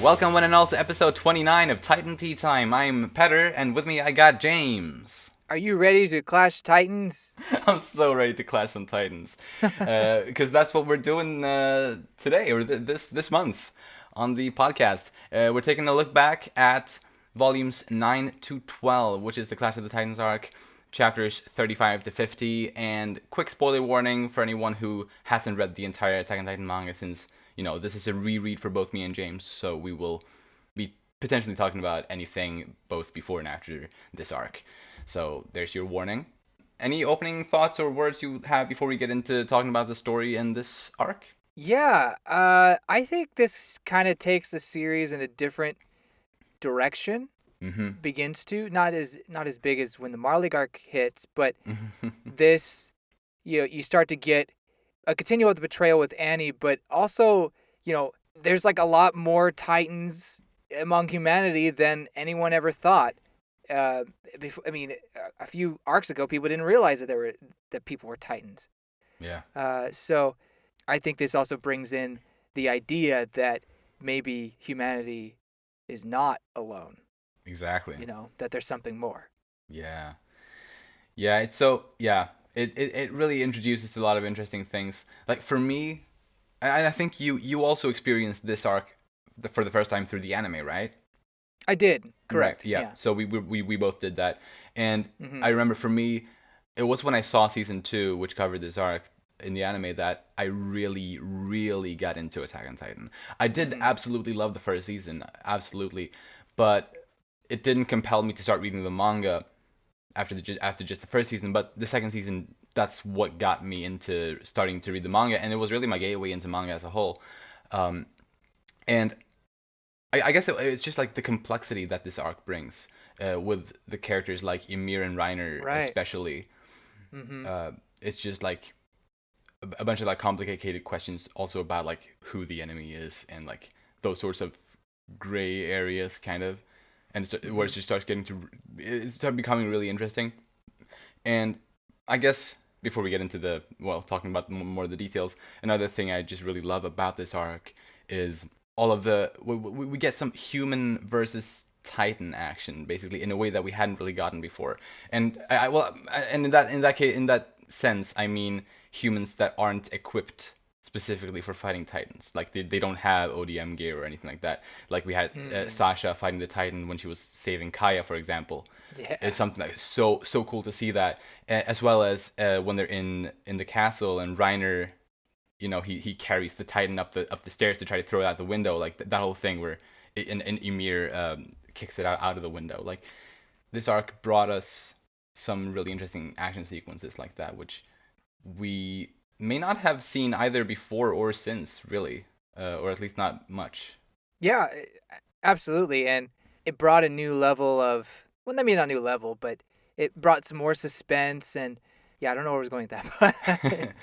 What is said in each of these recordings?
Welcome one and all to episode 29 of Titan Teatime. I'm Petter, and with me I got James. Are you ready to clash titans? I'm so ready to clash some Titans, because that's what we're doing today, or this month, on the podcast. We're taking a look back at volumes 9 to 12, which is the Clash of the Titans arc, chapters 35 to 50, and quick spoiler warning for anyone who hasn't read the entire Attack on Titan manga, since this is a reread for both me and James, so we will be potentially talking about anything both before and after this arc. So there's your warning. Any opening thoughts or words you have before we get into talking about the story in this arc? Yeah, I think this kind of takes the series in a different direction. Mm-hmm. Begins to not as big as when the Marley arc hits, but this, you start to get a continue with the betrayal with Annie, but also, there's like a lot more Titans among humanity than anyone ever thought. Before, a few arcs ago, people didn't realize that people were Titans. Yeah. So I think this also brings in the idea that maybe humanity is not alone. Exactly. That there's something more. Yeah. Yeah, it's so yeah. It really introduces a lot of interesting things. Like for me, I think you also experienced this arc for the first time through the anime, right? I did. Correct. Right, yeah. So we both did that. And Mm-hmm. I remember for me, it was when I saw season 2, which covered this arc in the anime, that I really, really got into Attack on Titan. I did absolutely love the first season, absolutely. But it didn't compel me to start reading the manga after just the first season. But the second season, that's what got me into starting to read the manga. And it was really my gateway into manga as a whole. And I guess it's just like the complexity that this arc brings with the characters like Ymir and Reiner, Right. especially. It's just like a bunch of like complicated questions also about like who the enemy is and like those sorts of gray areas kind of, and where it just starts becoming really interesting. And I guess before we get into talking about more of the details, another thing I just really love about this arc is all of we get some human versus Titan action, basically, in a way that we hadn't really gotten before. And and in that sense, I mean humans that aren't equipped specifically for fighting Titans. Like they don't have ODM gear or anything like that. Like we had Sasha fighting the Titan when she was saving Kaya, for example. Yeah. It's something like so cool to see that, as well as when they're in the castle and Reiner, he carries the Titan up the stairs to try to throw it out the window, like that whole thing where and Ymir kicks it out of the window. Like this arc brought us some really interesting action sequences like that, which we may not have seen either before or since, really, or at least not much. Yeah, absolutely. And it brought a new level of, well, I mean, not new level, but it brought some more suspense. And yeah, I don't know where I was going with that.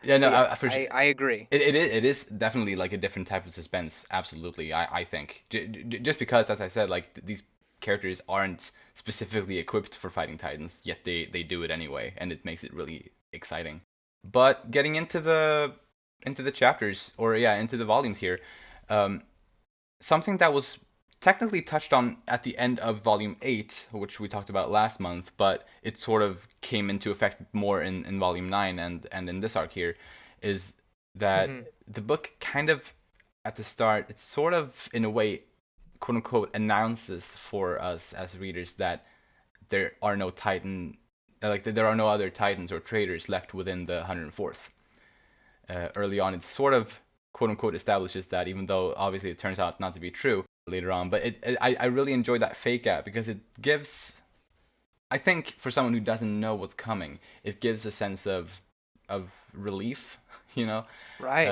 Yeah, no, Yes, for sure. I agree. It is definitely like a different type of suspense. Absolutely, I think just because, as I said, like these characters aren't specifically equipped for fighting Titans, yet they do it anyway, and it makes it really exciting. But getting into the chapters, or yeah, into the volumes here, um, something that was technically touched on at the end of volume 8, which we talked about last month, but it sort of came into effect more in volume 9 and in this arc here, is that the book kind of, at the start, it sort of, in a way, quote unquote, announces for us as readers that there are no there are no other Titans or traitors left within the 104th. Early on, it sort of, quote unquote, establishes that, even though obviously it turns out not to be true later on. But I really enjoyed that fake out because it gives, I think, for someone who doesn't know what's coming, it gives a sense of relief, Right.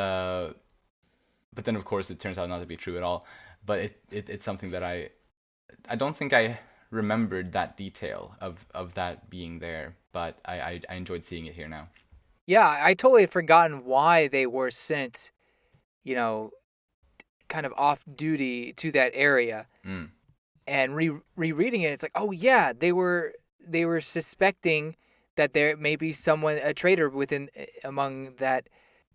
But then of course it turns out not to be true at all. But it's something that I don't think I remembered that detail of that being there, but I enjoyed seeing it here now. Yeah, I totally had forgotten why they were sent, you know, kind of off duty to that area. Mm. And rereading it, it's like, oh yeah, they were suspecting that there may be a traitor within among that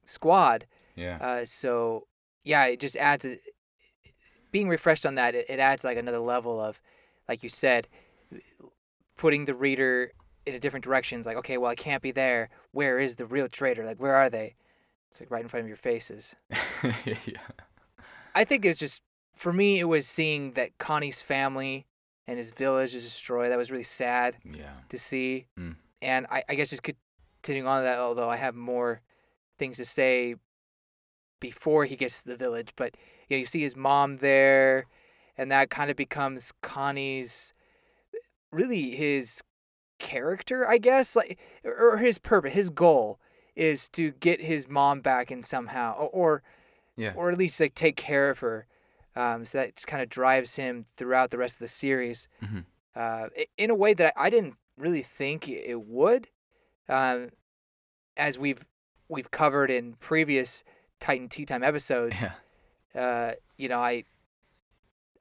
squad. Yeah. So yeah, it just adds being refreshed on that, it adds like another level of, like you said, putting the reader in a different direction. It's like, okay, well, I can't be there. Where is the real traitor? Like, where are they? It's like right in front of your faces. Yeah. I think it's just, for me, it was seeing that Connie's family and his village is destroyed. That was really sad Yeah. to see. Mm. And I guess just continuing on that, although I have more things to say before he gets to the village, but you see his mom there, and that kind of becomes Connie's, really his character, I guess, like, or his purpose, his goal is to get his mom back in somehow, Yeah. or at least like take care of her. So that just kind of drives him throughout the rest of the series, Hmm. in a way that I didn't really think it would, um, as we've covered in previous Titan Teatime episodes. Yeah.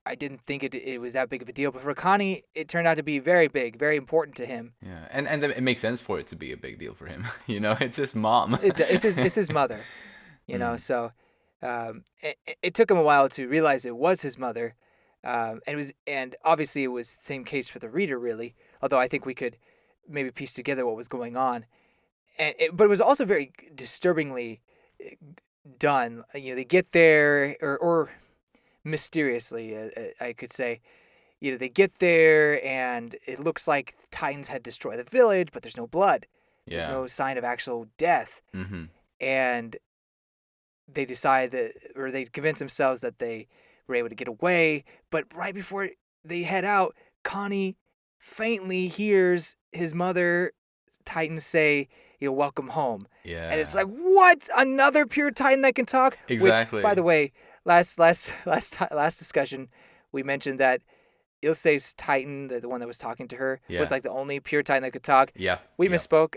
I didn't think it was that big of a deal, but for Connie, it turned out to be very big, very important to him. Yeah. And it makes sense for it to be a big deal for him. It's his mom. It's his mother, Mm. So it took him a while to realize it was his mother, and obviously it was the same case for the reader, really. Although I think we could maybe piece together what was going on, but it was also very disturbingly done. They get there, or mysteriously, I could say. They get there and it looks like the Titans had destroyed the village, but there's no blood. There's Yeah. no sign of actual death. Hmm. And they decide that, or they convince themselves that they were able to get away. But right before they head out, Connie faintly hears his mother Titan say, welcome home. Yeah. And it's like, what? Another pure Titan that can talk? Exactly. Which, by the way, last discussion, we mentioned that Ilse's Titan, the one that was talking to her, Yeah. was like the only pure Titan that could talk. Yeah. We Yeah. misspoke.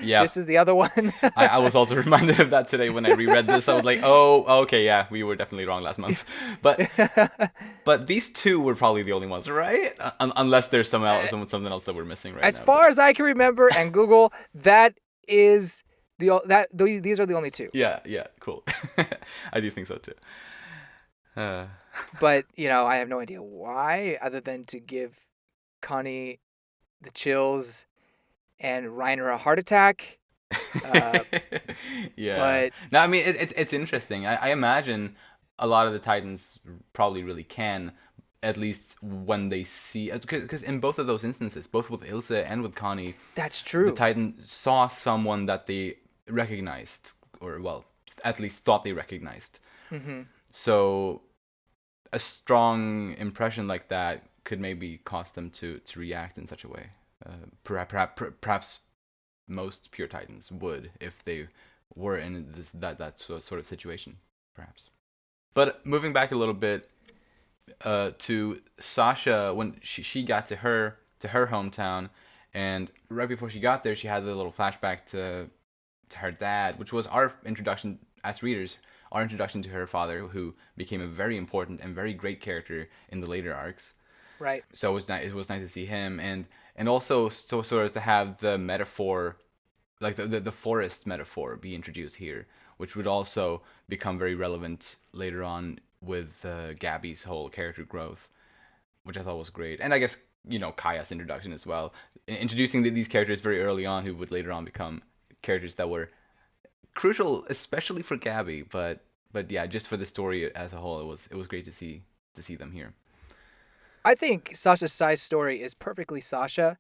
Yeah. This is the other one. I was also reminded of that today when I reread this. I was like, oh, okay, yeah, we were definitely wrong last month. But these two were probably the only ones, right? Unless there's something else that we're missing right now. As far as I can remember, and Google, that is these are the only two. Yeah, cool. I do think so too. But I have no idea why, other than to give Connie the chills and Reiner a heart attack. Yeah. But no, I mean it's interesting. I imagine a lot of the Titans probably really can, at least when they see, because in both of those instances, both with Ilse and with Connie, that's true. the Titan saw someone that they recognized, or well, at least thought they recognized. Mm-hmm. So a strong impression like that could maybe cause them to react in such a way. Perhaps most pure Titans would if they were in that sort of situation, perhaps. But moving back a little bit to Sasha, when she got to her hometown, and right before she got there, she had a little flashback to her dad, which was our introduction as readers, our introduction to her father, who became a very important and very great character in the later arcs. Right. So it was nice to see him, and also sort of to have the metaphor, like the forest metaphor, be introduced here, which would also become very relevant later on with Gabby's whole character growth, which I thought was great. And I guess Kaya's introduction as well, introducing these characters very early on, who would later on become characters that were crucial, especially for Gabby. But yeah, just for the story as a whole, it was great to see them here. I think Sasha's side story is perfectly Sasha,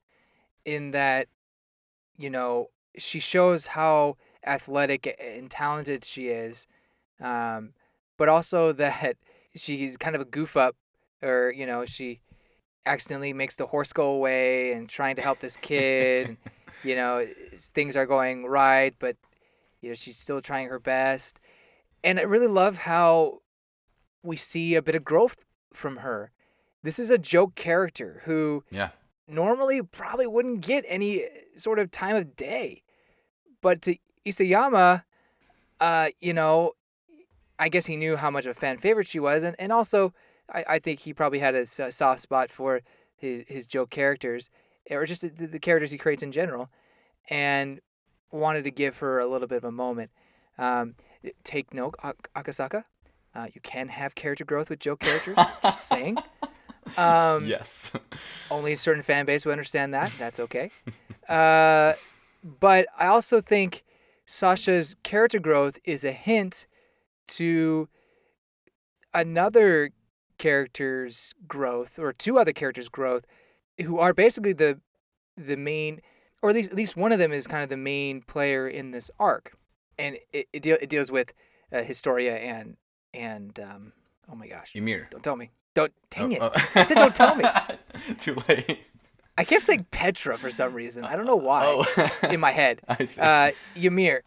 in that, she shows how athletic and talented she is, but also that she's kind of a goof up, or she accidentally makes the horse go away and trying to help this kid. Things are going right, but she's still trying her best. And I really love how we see a bit of growth from her. This is a joke character who normally probably wouldn't get any sort of time of day. But to Isayama, I guess he knew how much of a fan favorite she was. And also, I think he probably had a soft spot for his joke characters, or just the characters he creates in general, and wanted to give her a little bit of a moment. Take note, Akasaka. You can have character growth with joke characters. Just saying. Yes. Only a certain fan base will understand that. That's okay. But I also think Sasha's character growth is a hint to another character's growth, or two other characters' growth, who are basically the main, or at least one of them is kind of the main player in this arc, and it deals with Historia and oh my gosh, Ymir. don't tell me, don't, dang it, Oh. I said don't tell me. Too late. I kept saying Petra for some reason. I don't know why. Oh. In my head. I see. Ymir.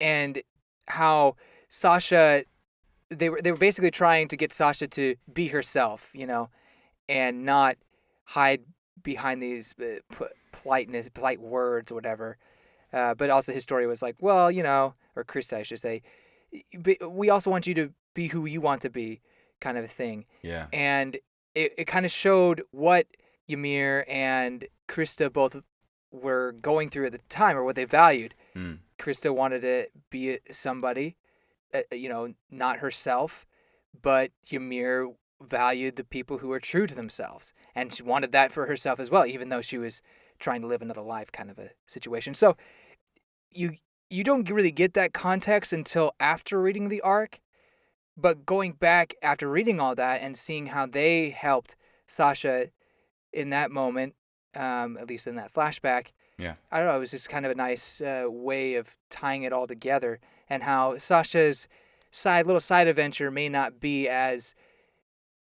And how Sasha, they were basically trying to get Sasha to be herself, and not hide behind these polite words or whatever. But also Historia was like, well, or Krista, I should say, we also want you to be who you want to be, kind of a thing. Yeah. And it kind of showed what Yamir and Krista both were going through at the time, or what they valued. Krista wanted to be somebody, not herself, but Ymir valued the people who were true to themselves, and she wanted that for herself as well, even though she was trying to live another life, kind of a situation. So you don't really get that context until after reading the arc, but going back after reading all that and seeing how they helped Sasha in that moment, at least in that flashback. Yeah. I don't know. It was just kind of a nice way of tying it all together, and how Sasha's little side adventure may not be as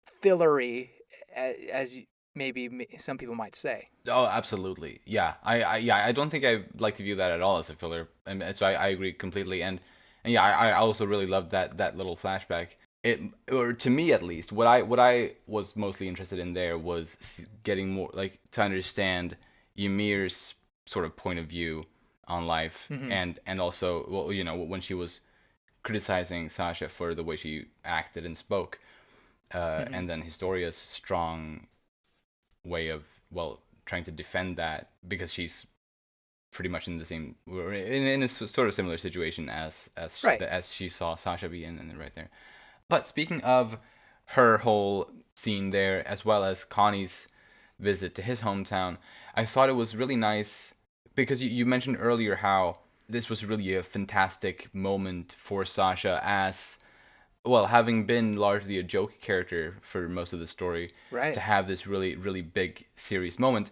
fillery as maybe some people might say. Oh, absolutely. Yeah. I don't think I like to view that at all as a filler, and so I agree completely. And yeah, I also really loved that little flashback. Or to me at least, what I was mostly interested in there was getting more, like, to understand Ymir's sort of point of view on life, and also, well, when she was criticizing Sasha for the way she acted and spoke, and then Historia's strong way of, well, trying to defend that, because she's pretty much in the same, in a sort of similar situation as Right. as she saw Sasha be in, right there. But speaking of her whole scene there, as well as Connie's visit to his hometown, I thought it was really nice, because you mentioned earlier how this was really a fantastic moment for Sasha, as, well, having been largely a joke character for most of the story, Right. to have this really, really big, serious moment.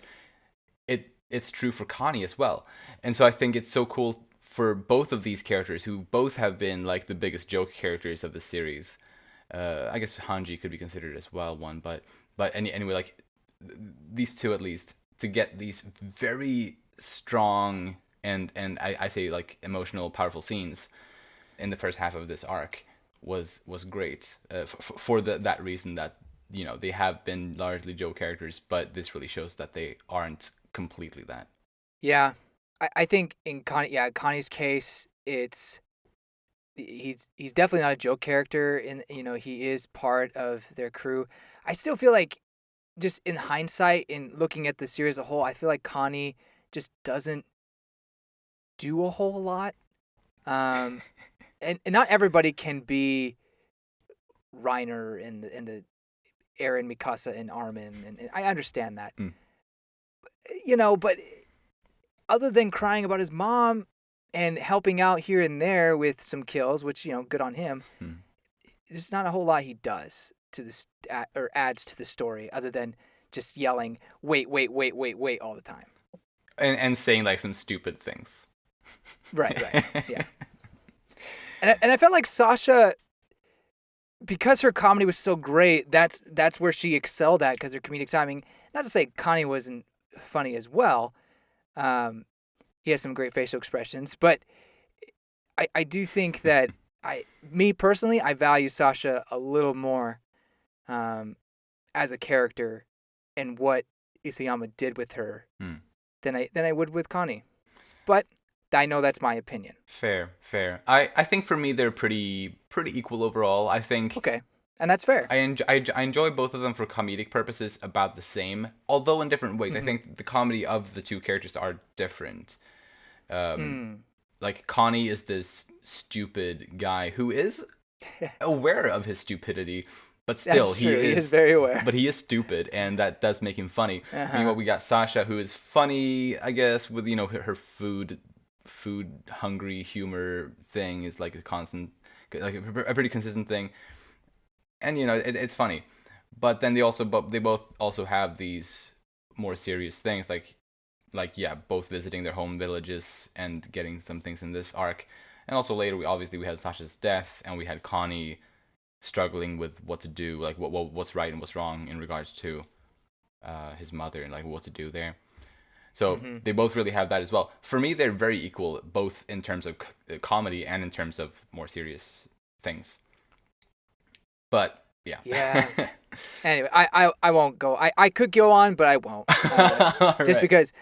It's true for Connie as well. And so I think it's so cool for both of these characters, who both have been like the biggest joke characters of the series. I guess Hanji could be considered as well one, but anyway, like, these two at least, to get these very strong and I say, like, emotional, powerful scenes in the first half of this arc was great, for that reason, that they have been largely joke characters, but this really shows that they aren't completely that. Yeah, I think in Connie's case, he's definitely not a joke character, and he is part of their crew. I still feel like, just in hindsight, in looking at the series as a whole, I feel like Connie just doesn't do a whole lot. And not everybody can be Reiner and the Eren, Mikasa, and Armin, and I understand that. But other than crying about his mom and helping out here and there with some kills, which, good on him, there's not a whole lot he does to this, or adds to the story, other than just yelling, wait, all the time. And saying, like, some stupid things. Right, yeah. And I felt like Sasha, because her comedy was so great, that's where she excelled at, because her comedic timing. Not to say Connie wasn't funny as well. He has some great facial expressions, but I do think that me personally, I value Sasha a little more as a character, and what Isayama did with her than I would with Connie. But I know that's my opinion. Fair. I think for me they're pretty equal overall. I think. Okay, and that's fair. I enjoy both of them for comedic purposes about the same, although in different ways. I think the comedy of the two characters are different. Like, Connie is this stupid guy who is aware of his stupidity, but still That's true. He is very aware. but he is stupid, and that does make him funny. Uh-huh. We got Sasha, who is funny, I guess, with her food hungry humor thing is like a constant, like a pretty consistent thing, and it's funny. But then they both also have these more serious things, like yeah, both visiting their home villages and getting some things in this arc, and also later we had Sasha's death, and we had Connie struggling with what to do, like what's right and what's wrong in regards to his mother, and like what to do there. So Mm-hmm. they both really have that as well. For me, they're very equal, both in terms of comedy and in terms of more serious things. But yeah. Yeah. Anyway, I won't go. I could go on, but I won't. Just Right. because,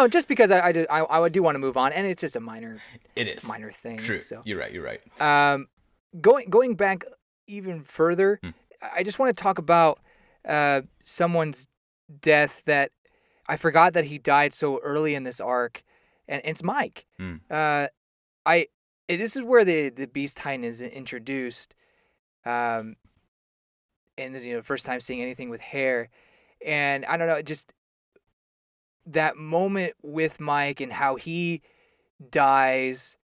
just because I do want to move on, and it's just a minor It is thing. true. So You're right. You're right. going back even further, Hmm. I just want to talk about someone's death that I forgot that he died so early in this arc, and it's Mike. Hmm. This is where the Beast Titan is introduced. And this, first time seeing anything with hair, and I don't know, just that moment with Mike and how he dies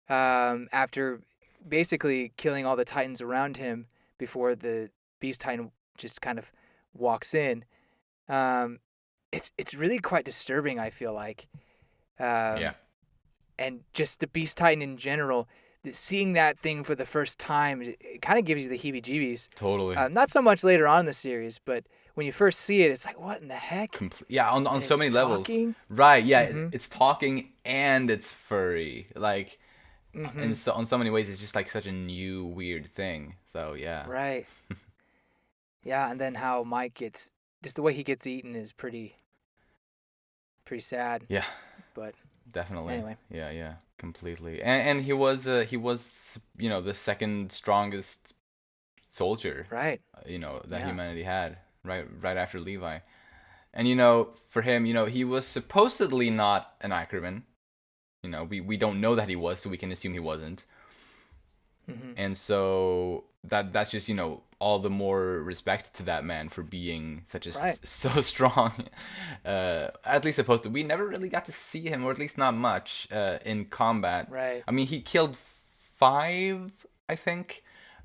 after basically killing all the Titans around him before the Beast Titan just kind of walks in. Um, it's really quite disturbing, I feel like, Yeah. and just the Beast Titan in general. Seeing that thing for the first time, it kind of gives you the heebie-jeebies. Totally. Not so much later on in the series, but when you first see it, it's like, what in the heck? Yeah, on And so it's many levels. talking. Right. Yeah, Mm-hmm. it's talking and it's furry. Like, Mm-hmm. on so many ways, it's just like such a new weird thing. So yeah. Right. Yeah, and then how Mike gets, just the way he gets eaten is pretty sad. Yeah. But Definitely. anyway. Yeah. Completely. And he was the second strongest soldier. Right. That Yeah. humanity had right after Levi. And for him, he was supposedly not an Ackerman. We don't know that he was, so we can assume he wasn't. Mm-hmm. And so that's just all the more respect to that man for being such a Right. so strong. At least supposed to. We never really got to see him, or at least not much, in combat. Right. I mean, he killed 5, I think,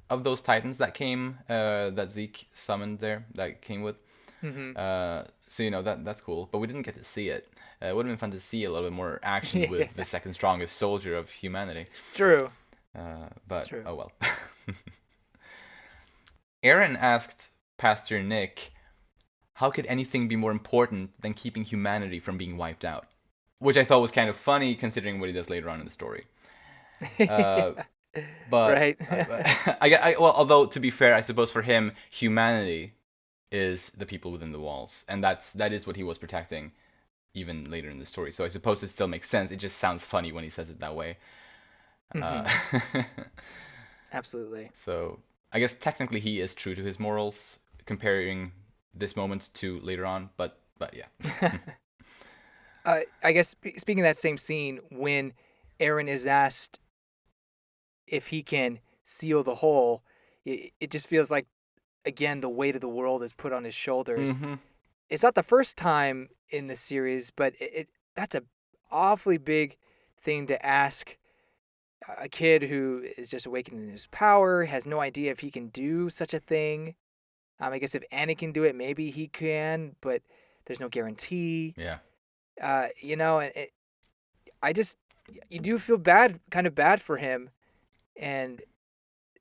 of those Titans that came, that Zeke summoned there, that came with. Mm-hmm. So that's cool, but we didn't get to see it. It would have been fun to see a little bit more action with the second strongest soldier of humanity. True. But True. oh well. Aaron asked Pastor Nick, how could anything be more important than keeping humanity from being wiped out? Which I thought was kind of funny considering what he does later on in the story. But Right. well, although to be fair, I suppose for him, humanity is the people within the walls, and that is what he was protecting even later in the story. So I suppose it still makes sense. It just sounds funny when he says it that way. Mm-hmm. Absolutely. So I guess technically he is true to his morals, comparing this moment to later on. But yeah. I guess speaking of that same scene, when Aaron is asked if he can seal the hole, it just feels like, again, the weight of the world is put on his shoulders. Mm-hmm. It's not the first time in the series, but that's a awfully big thing to ask a kid who is just awakening his power, has no idea if he can do such a thing. I guess if Annie can do it, maybe he can, but there's no guarantee. Yeah. You do feel kind of bad for him, and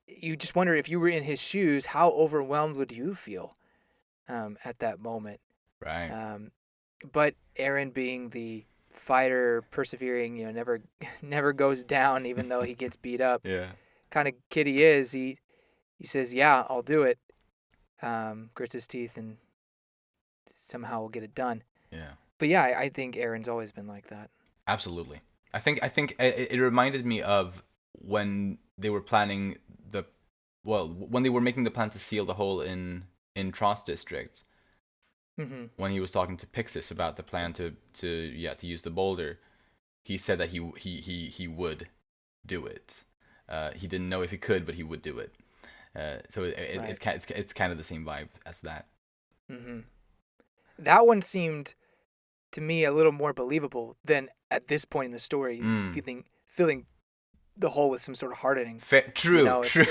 you just wonder, if you were in his shoes, how overwhelmed would you feel at that moment? Right. But Aaron, being the fighter, persevering, never goes down, even though he gets beat up. Yeah. Kind of kid he is. He says, "Yeah, I'll do it." Grits his teeth and somehow will get it done. Yeah. But yeah, I think Aaron's always been like that. Absolutely. I think it reminded me of when they were planning when they were making the plan to seal the hole in Trost District. Mm-hmm. When he was talking to Pixis about the plan to use the boulder, he said that he would do it. He didn't know if he could, but he would do it. So Right. it's kind of the same vibe as that. Hmm. That one seemed to me a little more believable than at this point in the story, Mm. filling the hole with some sort of hardening. True, It's true.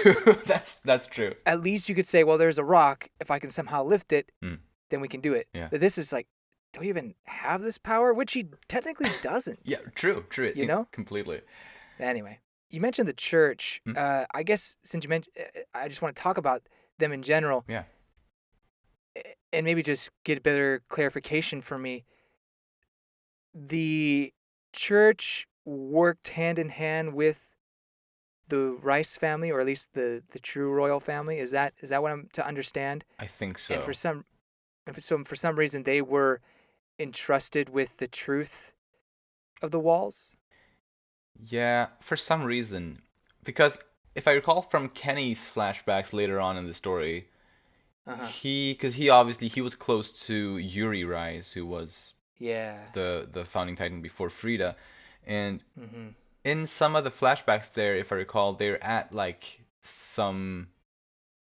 That's true. at least you could say, well, there's a rock. If I can somehow lift it, Mm. then we can do it. Yeah. But this is like, do we even have this power? Which he technically doesn't. Yeah, true, true. You know. Completely. Anyway, you mentioned the church. Mm. I guess since you mentioned, I just want to talk about them in general. Yeah. And maybe just get a better clarification for me. The church worked hand in hand with the Rice family, or at least the true royal family. Is that what I'm to understand? I think And so. for some reason they were entrusted with the truth of the walls. Yeah, for some reason. Because if I recall from Kenny's flashbacks later on in the story, Uh huh. because he obviously he was close to Yuri Rice, who was Yeah. the founding titan before Frida, and Mm-hmm. in some of the flashbacks there, if I recall, they're at like some.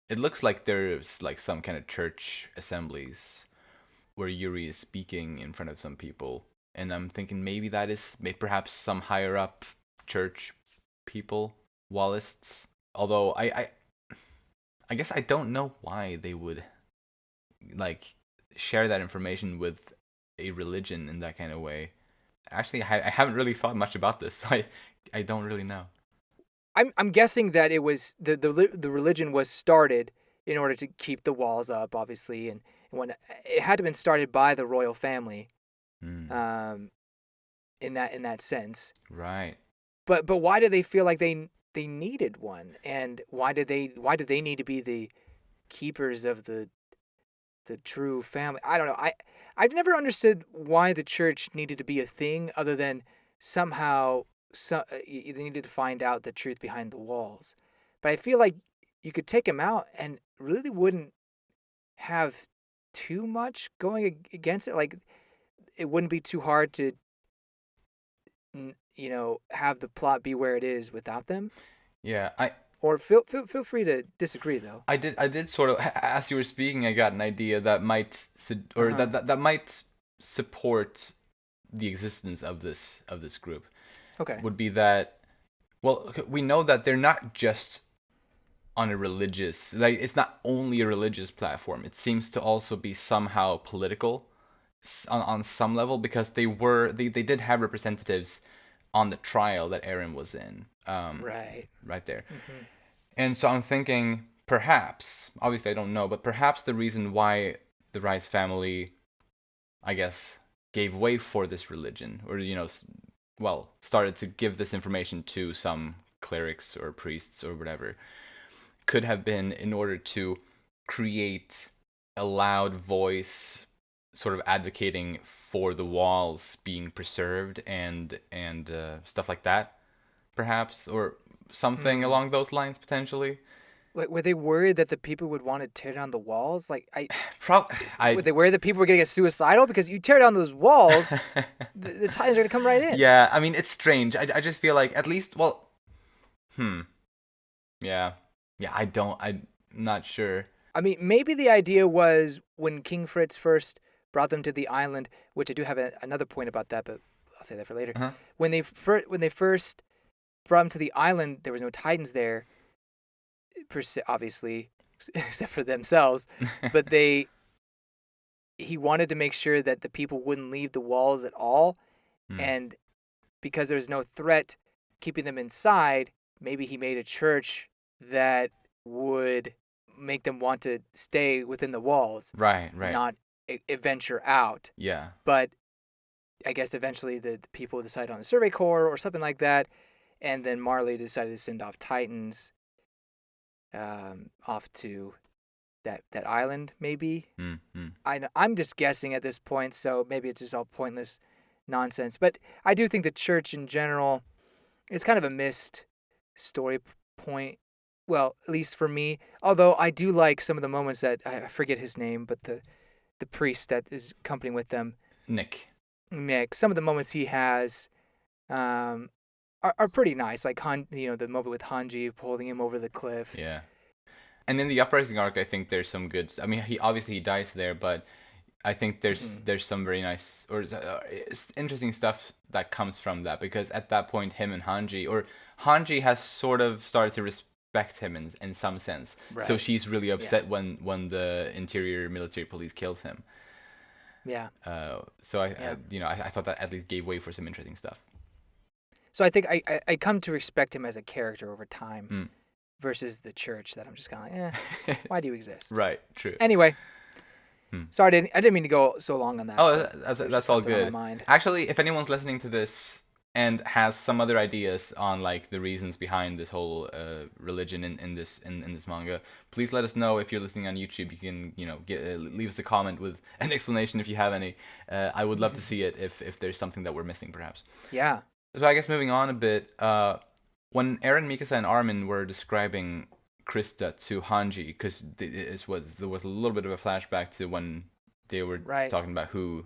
It looks like there's like some kind of church assemblies where Yuri is speaking in front of some people, and I'm thinking maybe that is perhaps some higher up church people, Wallists. Although I guess I don't know why they would like share that information with a religion in that kind of way. Actually, I haven't really thought much about this, so I don't really know. I'm guessing that it was the religion was started in order to keep the walls up, obviously, and when it had to have been started by the royal family, Hmm. um, in that sense. Right. But why do they feel like they needed one, and why do they need to be the keepers of the true family? I don't know. I've never understood why the church needed to be a thing, other than somehow they needed to find out the truth behind the walls. But I feel like you could take them out and really wouldn't have too much going against it. Like it wouldn't be too hard to have the plot be where it is without them. Yeah, Or feel free to disagree though. I did sort of as you were speaking, I got an idea that might Uh or huh. that might support the existence of this group. Okay. Would be that, well, we know that they're not just on a religious, like it's not only a religious platform. It seems to also be somehow political on some level, because they did have representatives on the trial that Aaron was in, Right. right there. Mm-hmm. And so I'm thinking, perhaps, obviously I don't know, but perhaps the reason why the Rice family, I guess, gave way for this religion, or well, started to give this information to some clerics or priests or whatever, could have been in order to create a loud voice, sort of advocating for the walls being preserved and stuff like that, perhaps, or something Hmm. along those lines potentially. Were they worried that the people would want to tear down the walls? Like Pro- I were they worried that people were gonna get suicidal because you tear down those walls, the Titans are gonna come right in. Yeah, I mean it's strange. I just feel like at least, well, hmm, yeah, yeah. I'm not sure. I mean, maybe the idea was when King Fritz first brought them to the island, which I do have another point about that, but I'll say that for later. Uh-huh. When they first brought them to the island, there was no Titans there, obviously, except for themselves. But he wanted to make sure that the people wouldn't leave the walls at all, Hmm. and because there was no threat keeping them inside, maybe he made a church that would make them want to stay within the walls Right, and right. not venture out. Yeah. But I guess eventually the people decided on a survey corps or something like that, and then Marley decided to send off Titans off to that island. Maybe Mm-hmm. I'm just guessing at this point, so maybe it's just all pointless nonsense. But I do think the church in general is kind of a missed story point. Well, at least for me. Although I do like some of the moments that I forget his name, but the priest that is accompanying with them, Nick. Nick. Some of the moments he has um, are pretty nice. Like the moment with Hanji holding him over the cliff. Yeah. And in the Uprising arc, I think there's some good. I mean, he dies there, but I think there's some very nice or interesting stuff that comes from that, because at that point, him and Hanji has sort of started to respect him in some sense. Right. So she's really upset when the interior military police kills him. Yeah. So I thought that at least gave way for some interesting stuff. So I think I come to respect him as a character over time, versus the church that I'm just kind of like, why do you exist? Right. True. Anyway. Sorry, I didn't mean to go so long on that. Oh, that's all good. On my mind. Actually, if anyone's listening to this and has some other ideas on like the reasons behind this whole religion in this manga, please let us know. If you're listening on YouTube, you can leave us a comment with an explanation if you have any. I would love to see it if there's something that we're missing, perhaps. Yeah. So I guess moving on a bit, when Eren, Mikasa, and Armin were describing Krista to Hanji, because there was a little bit of a flashback to when they were talking about who,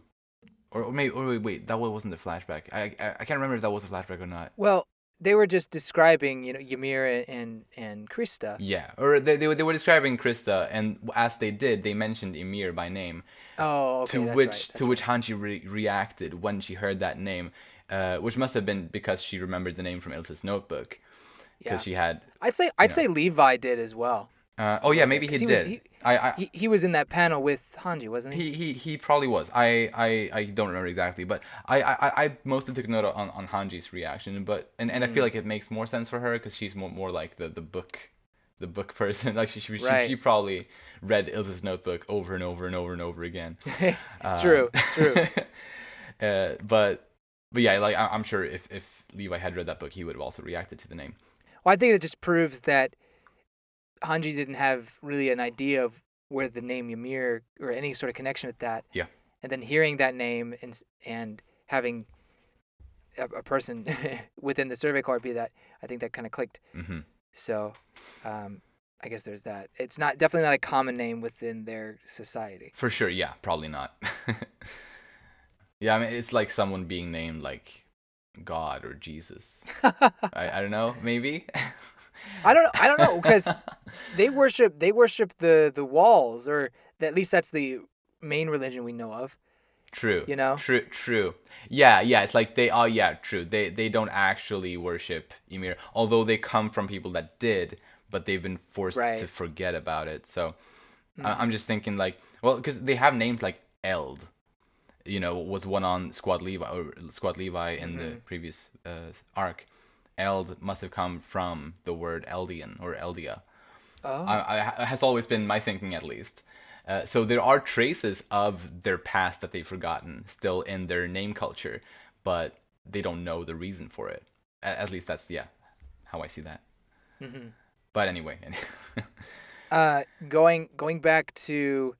or wait, that wasn't a flashback. I can't remember if that was a flashback or not. Well, they were just describing Ymir and Krista. Yeah, or they were describing Krista, and as they did, they mentioned Ymir by name. Oh, okay. To which Hanji reacted when she heard that name, which must have been because she remembered the name from Ilse's notebook. Because she had, I'd say Levi did as well. Maybe he did. He was in that panel with Hanji, wasn't he? He probably was. I don't remember exactly, but I mostly took note on Hanji's reaction. But I feel like it makes more sense for her because she's more like the book person. Like she probably read Ilse's notebook over and over and over and over again. True. But yeah, like I'm sure if Levi had read that book, he would have also reacted to the name. Well, I think it just proves that Hanji didn't have really an idea of where the name Ymir or any sort of connection with that. Yeah. And then hearing that name and having a person within the survey corps be that, I think that kind of clicked. Mm-hmm. So, I guess there's that. It's definitely not a common name within their society. For sure, yeah, probably not. Yeah, I mean, it's like someone being named like God or Jesus. I don't know, maybe. I don't know, because they worship the walls, or at least that's the main religion we know of. True. You know? True. Yeah, it's like true. They don't actually worship Ymir, although they come from people that did, but they've been forced to forget about it. So I'm just thinking like, well, because they have names like Eld. Was one on Squad Levi in the previous arc. Eld must have come from the word Eldian or Eldia. Oh. Has always been my thinking, at least. So there are traces of their past that they've forgotten still in their name culture, but they don't know the reason for it. At least that's how I see that. Mm-hmm. But anyway. Going back to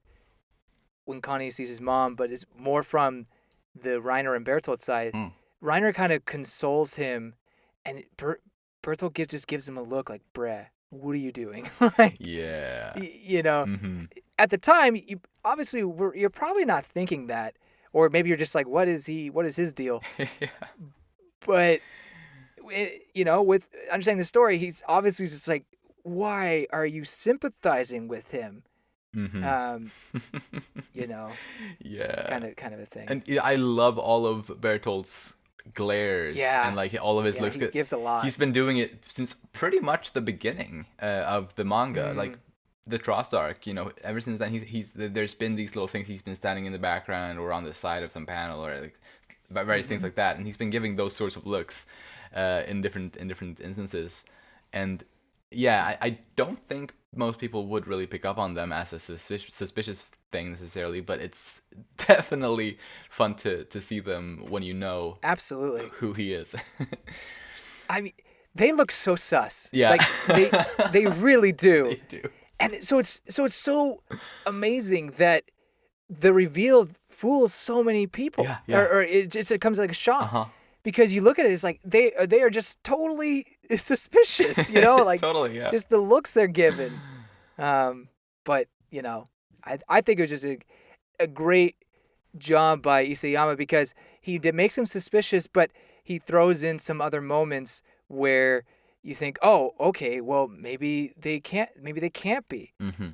when Connie sees his mom, but it's more from the Reiner and Bertolt side. Reiner kind of consoles him, and Bertolt just gives him a look like, "Bruh, what are you doing?" Like, yeah. Mm-hmm. At the time, you're probably not thinking that, or maybe you're just like, "What is his deal?" Yeah. But with understanding the story, he's obviously just like, "Why are you sympathizing with him?" Mm-hmm. Yeah, kind of a thing. And I love all of Bertolt's glares, and like all of his looks. He gives a lot. He's been doing it since pretty much the beginning of the manga, like the Trost arc. Ever since then, there's been these little things. He's been standing in the background or on the side of some panel or like various things like that, and he's been giving those sorts of looks in different instances. And yeah, I don't think most people would really pick up on them as a suspicious thing necessarily, but it's definitely fun to see them when you know absolutely who he is. I mean, they look so sus. Yeah, like they really do. They do. And so it's so amazing that the reveal fools so many people. Yeah. Or it comes like a shock. Uh-huh. Because you look at it, it's like they are just totally suspicious, like totally, yeah. Just the looks they're given. But I think it was just a great job by Isayama, because he makes him suspicious, but he throws in some other moments where you think, oh, okay, well maybe they can't be Mm-hmm.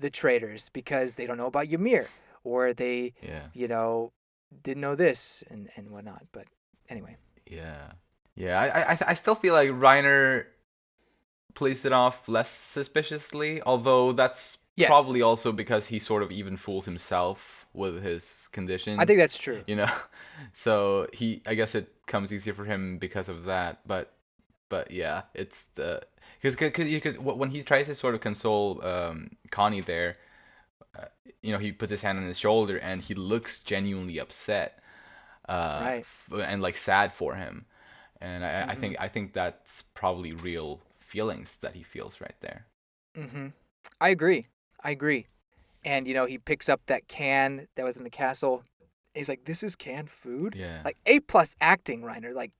the traitors because they don't know about Ymir, or they, Yeah. you know, didn't know this and whatnot. But anyway, Yeah. Yeah. I still feel like Reiner plays it off less suspiciously, although that's yes, probably also because he sort of even fools himself with his I condition, think that's true. you know. So I guess it comes easier for him because of that. But yeah, it's the because when he tries to sort of console Connie there, uh, he puts his hand on his shoulder and he looks genuinely upset, Right. and like sad for him, and Mm-hmm. I think that's probably real feelings that he feels right there. Mm-hmm. I agree. I agree. And he picks up that can that was in the castle. He's like, "This is canned food." Yeah. Like A+ acting, Reiner. Like,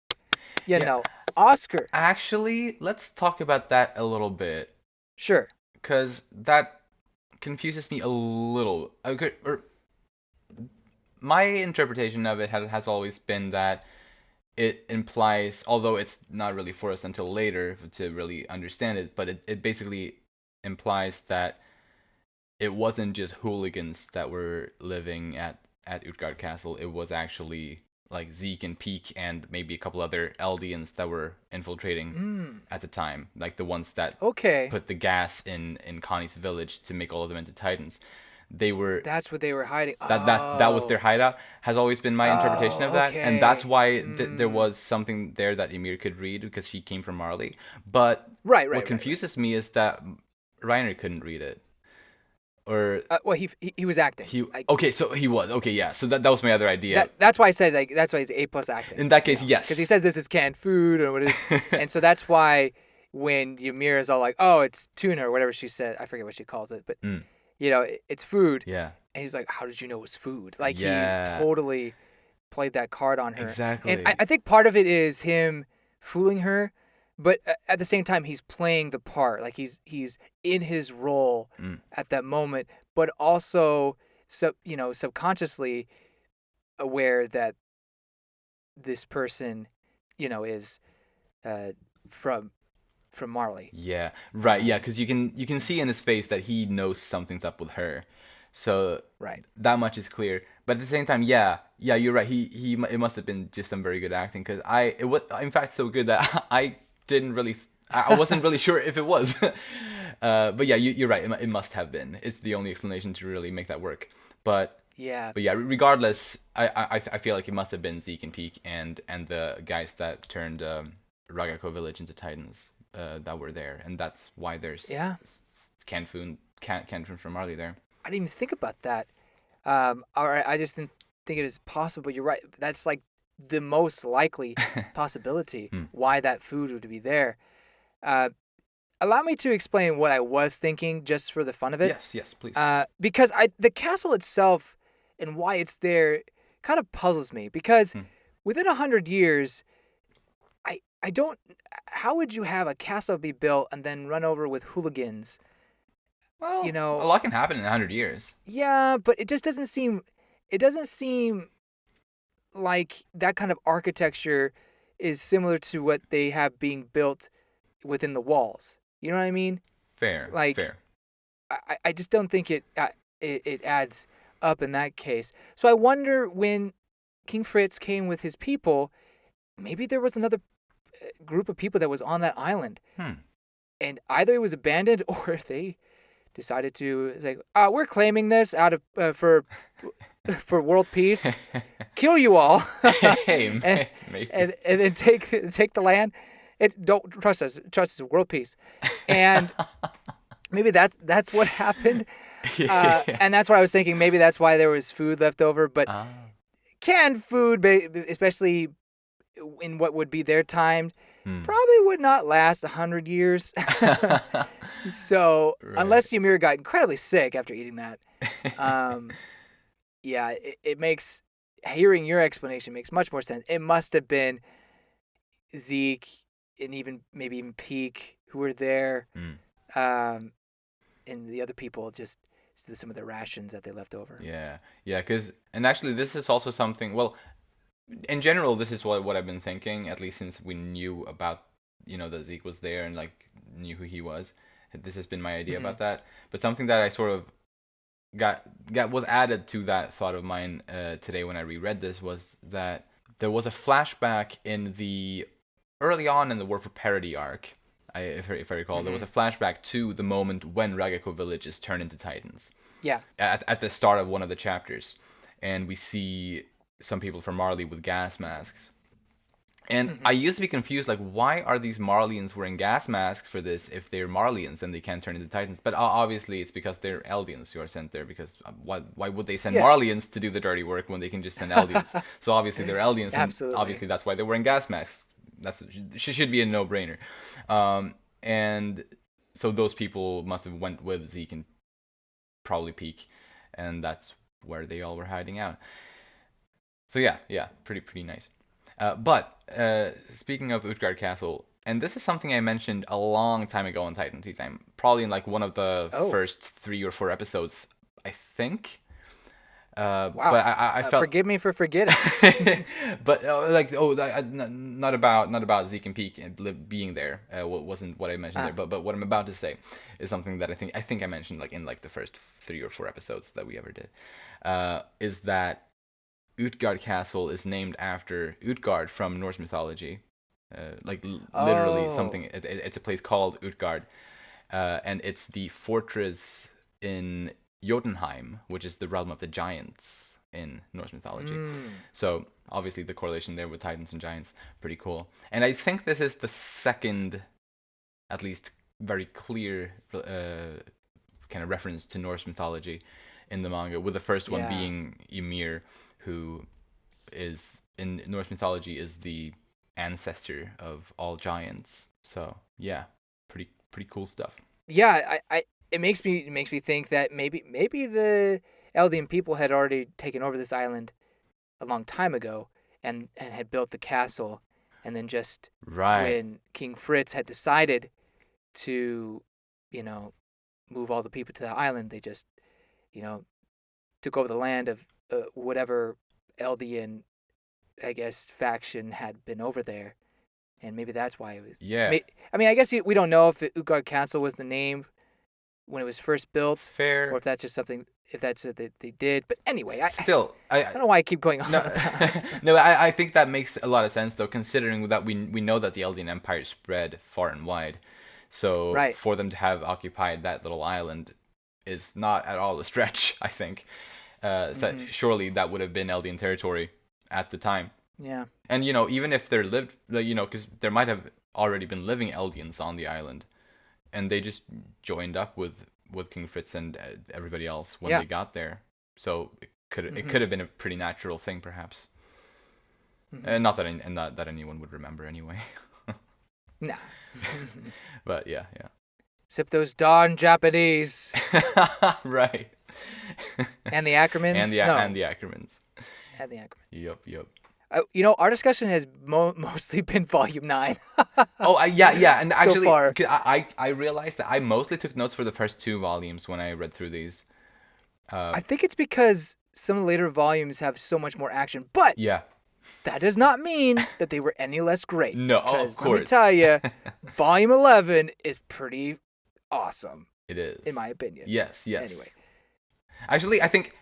Yeah. Oscar. Actually, let's talk about that a little bit, Sure. because that confuses me a little. Okay, or my interpretation of it has always been that it implies, although it's not really for us until later to really understand it, but it basically implies that it wasn't just hooligans that were living at Utgard Castle. It was actually like Zeke and Peak and maybe a couple other Eldians that were infiltrating Mm. at the time, like the ones that Okay. put the gas in Connie's village to make all of them into Titans. They were That's what they were hiding. that was their Oh. hideout, has always been my interpretation of Oh, that, and that's okay. why there Mm. was something there that Ymir could read because she came from Marley. But Right, what right, right, right. confuses me is that Reiner couldn't read it, or Well, he was acting. he Like okay, so he was okay, yeah. So that was my other idea. that's why I said like that's why he's A+ acting. In that case, Because he yes. says this is canned food or what it is, and so that's why when Ymir is all like, "Oh, it's tuna" or whatever she said, I forget what she calls it, but Mm, it's food, yeah, and he's like, "How did you know it was food?" Like he yeah, totally played that card on her, and I, exactly. I think part of it is him fooling her, but at the same time he's playing the part, like he's in his role Mm, at that moment, but also subconsciously aware that this person, is uh, from Marley. yeah, right, yeah, Um, because you can see in his face that he knows something's up with her, so right. that much is clear. But at the same time, yeah, you're right. It must have been just some very good acting because it was in fact so good that I didn't really I wasn't really sure if it was. But yeah, you're right. It must have been. It's the only explanation to really make that work. But Yeah. but yeah, regardless, I feel like it must have been Zeke and Peak and the guys that turned Ragako Village into Titans that were there, and that's why there's Yeah. canned food from Marley there. I didn't even think about that. All right. I just didn't think it is possible. But you're right. That's like the most likely possibility Hmm. why that food would be there. Uh, Allow me to explain what I was thinking just for the fun of it. Yes, yes, please. Because the castle itself and why it's there kind of puzzles me because Hmm. within 100 years, I don't. How would you have a castle be built and then run over with hooligans? You Well, a know, lot can happen in 100 years. yeah, but it just doesn't seem. It doesn't seem like that kind of architecture is similar to what they have being built within the walls. You know what I mean? Fair, Like, fair. I just don't think it adds up in that case. So I wonder when King Fritz came with his people, maybe there was another group of people that was on that island, Hmm. and either it was abandoned or they decided to say, "We're claiming this out of for world peace. Kill you all, Hey, and maybe. and then take the land. It don't trust us. Trust us. World peace." And maybe that's what happened. Yeah. And that's what I was thinking. Maybe that's why there was food left over. But Ah. canned food, especially in what would be their time, Hmm. probably would not last 100 years. So Right. unless Ymir got incredibly sick after eating that, um, yeah, it makes hearing your explanation makes much more sense. It must have been Zeke and even maybe even Peak who were there, Hmm. um, and the other people just some of the rations that they left over. Yeah. Yeah. And actually, this is also something. Well, in general, this is what I've been thinking. At least since we knew about that Zeke was there and like knew who he was. This has been my idea Mm-hmm. about that. But something that I sort of got was added to that thought of mine today when I reread this was that there was a flashback in the early on in the War for Parody arc. If I recall, there was a flashback to the moment when Ragako villages turn into Titans. Yeah. At the start of one of the chapters, and we see some people from Marley with gas masks. And I used to be confused, like, why are these Marleyans wearing gas masks for this if they're Marleyans and they can't turn into Titans? But obviously it's because they're Eldians who are sent there, because why would they send Marleyans to do the dirty work when they can just send Eldians? So obviously they're Eldians, and obviously that's why they're wearing gas masks. Should be a no-brainer. And so those people must have went with Zeke and probably Peak, and that's where they all were hiding out. So yeah, pretty nice. But speaking of Utgard Castle, and this is something I mentioned a long time ago on Teatime, probably in like one of the first 3 or 4 episodes, I think. Wow. But I felt. Forgive me for forgetting. But not about Zeke and Peak being there. Wasn't what I mentioned there. But what I'm about to say is something that I think I mentioned like in like the first 3 or 4 episodes that we ever did. Is that Utgard Castle is named after Utgard from Norse mythology. Literally something. It's a place called Utgard, and it's the fortress in Jotunheim, which is the realm of the giants in Norse mythology. So obviously the correlation there with Titans and giants, pretty cool. And I think this is the second, at least very clear kind of reference to Norse mythology in the manga, with the first one being Ymir, who is in Norse mythology is the ancestor of all giants. So yeah, pretty cool stuff. Yeah, it makes me think that maybe the Eldian people had already taken over this island a long time ago and had built the castle, and then just when King Fritz had decided to, move all the people to the island, they just, took over the land of whatever Eldian, I guess, faction had been over there, and maybe that's why it was. Yeah. I mean, I guess we don't know if Utgard Castle was the name when it was first built, fair, or if that's just something, if that's what they did. But anyway, I don't know why I keep going on. No, I think that makes a lot of sense, though, considering that we know that the Eldian Empire spread far and wide. So for them to have occupied that little island is not at all a stretch, I think. So surely that would have been Eldian territory at the time. Yeah. And, even if there lived, because there might have already been living Eldians on the island, and they just joined up with King Fritz and everybody else when they got there. So it could have been a pretty natural thing, perhaps. Not that anyone would remember anyway. Nah. But yeah. Except those darn Japanese. Right. And the Ackermans? And the Ackermans. And the Ackermans. Yep. Our discussion has mostly been Volume 9. Yeah. And actually, so far. I realized that I mostly took notes for the first 2 volumes when I read through these. I think it's because some of the later volumes have so much more action. But yeah, that does not mean that they were any less great. No, of course. Let me tell you, Volume 11 is pretty awesome. It is, in my opinion. Yes. Anyway. Actually, I think